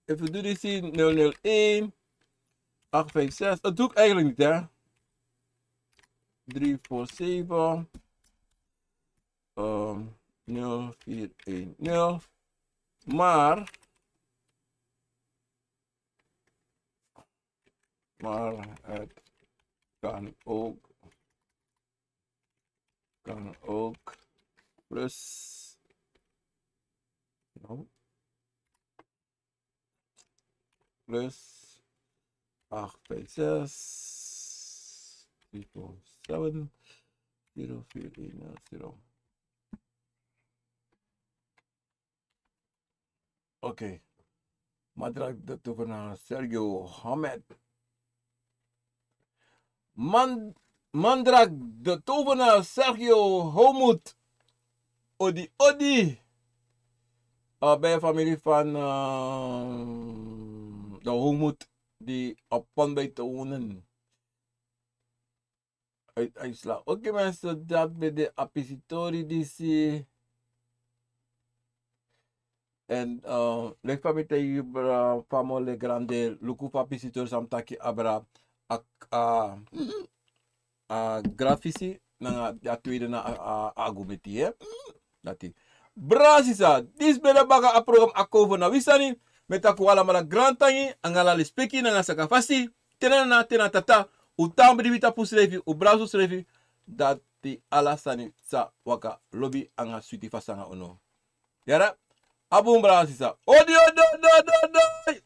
even doen dit zien, 001 856, dat doe ik eigenlijk niet hè. 347 0410, maar het kan ook plus. No. Plus 856 347 0410. Oké. Madrak de tovenaar Sergio Hamed. Mandrak de tovenaar Sergio Homoed. Odi. Bij familie van de Homoed die op Pondbij te wonen. Uit IJsland. Oké mensen, dat bij de apisitori die zie. En leg van mij te je famole grande luku apisitori samtaki abra grafisi na ja tweede na agumeti hè. Dat is. Brasisa, dis beda baga a program akovo na wisani, metaku wala mala grand tangi, angala le speki na saka fasi, tena tata, utambi bita pusrefi, ubrazo srefi, dat di alasani sa waka lobby anga suiti fasanga ono. Yara, abum brasisa. Odi.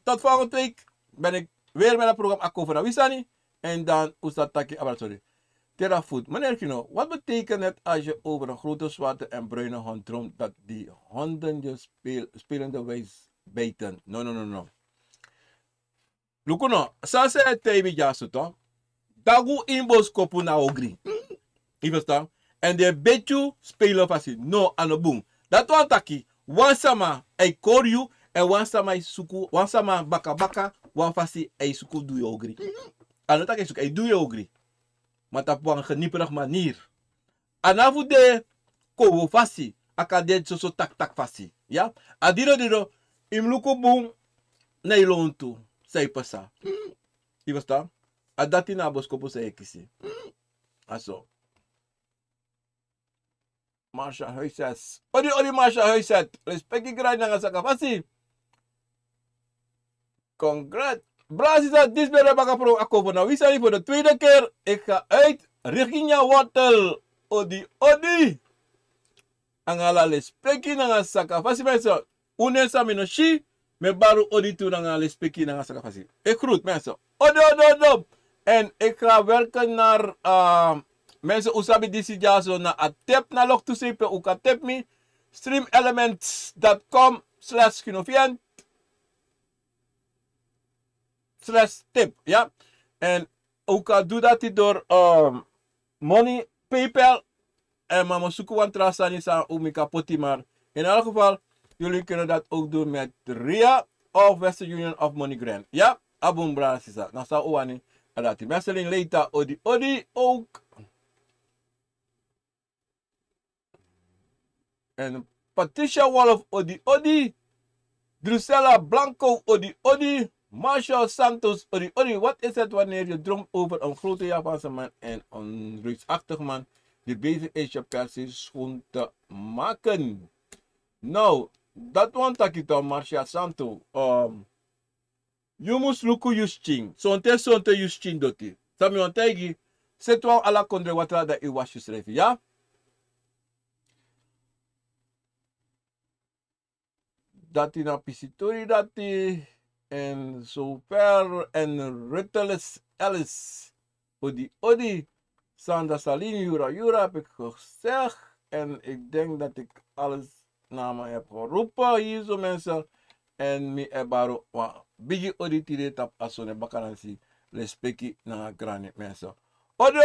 Tot volgende week ben ik weer met het programma akovo na wisani, en dan usataki abrasori. Terafood. Meneer Kino, wat betekent het als je over een grote zwarte en bruine hond droomt dat die honden je spelende wijs bijten? No. Lukuno, sa se tebi jasu to. Dagu inbos kopu na ogri. Je verstaan? En de betu spelen vast. No, anoboom. Dat wan taki. Wansama ei koryu en wansama ei suku, wansama baka, wan fasi ei suku doe je ogri. Anotaki suku ei doe je ogri. Maar op een genieperig manier. Anavu de kowo fasi. akadet so tak fasi. Ja? Adiro, imluko boom, na ilon tu. Sei pasa. I basta? Adati na boskopo sa ekisi. Aso. Marsha Huises. Odi Marsha Huises. Respecti grad nga sa kapasi. Congrat. Brazil dat disbere baka pro ako na wisali voor de tweede keer. Ik ga uit richting jouw wortel. Odi. Angala respecti nga sa kapasi mensen. Unesa minoshi. Me baru odi tu nga respecti nga sa kapasi. Ik groet mensen. Odi. En ik ga werken naar mensen usabi disi jaso na a tap na lok tusipe uka tap me streamelements.com/kinofiant/tip, ja. En uka doe dat door money, PayPal en mama zoeken want trasani sa umika poti maar in elk geval jullie kunnen dat ook doen met RIA of Western Union of MoneyGram, ja. Abun bra sisa. Na sa uwani adati. Messeling later odi ook. En Patricia Wolof odi. Drusella Blanco odi. Marshall Santos odi. Wat is het wanneer je droomt over een grote Japanse man en een reusachtig man die bezig is je persie schoon te maken? Nou, dat want ik het Marshall Santos. You must look Yusching. Sonte Yusching doti. Sami ontegi. Setwa ala kondre watra da i was geschreven, ja? Dati na pisitori dati. En zover en Ritteles Ellis. Odi. Sandra Salini Jura heb ik gezegd. En ik denk dat ik alles namen heb geroepen hier zo mensen. En mi ebaro wa bigi odi tire tap asone bakaransi respecti na grani mensen. Odo.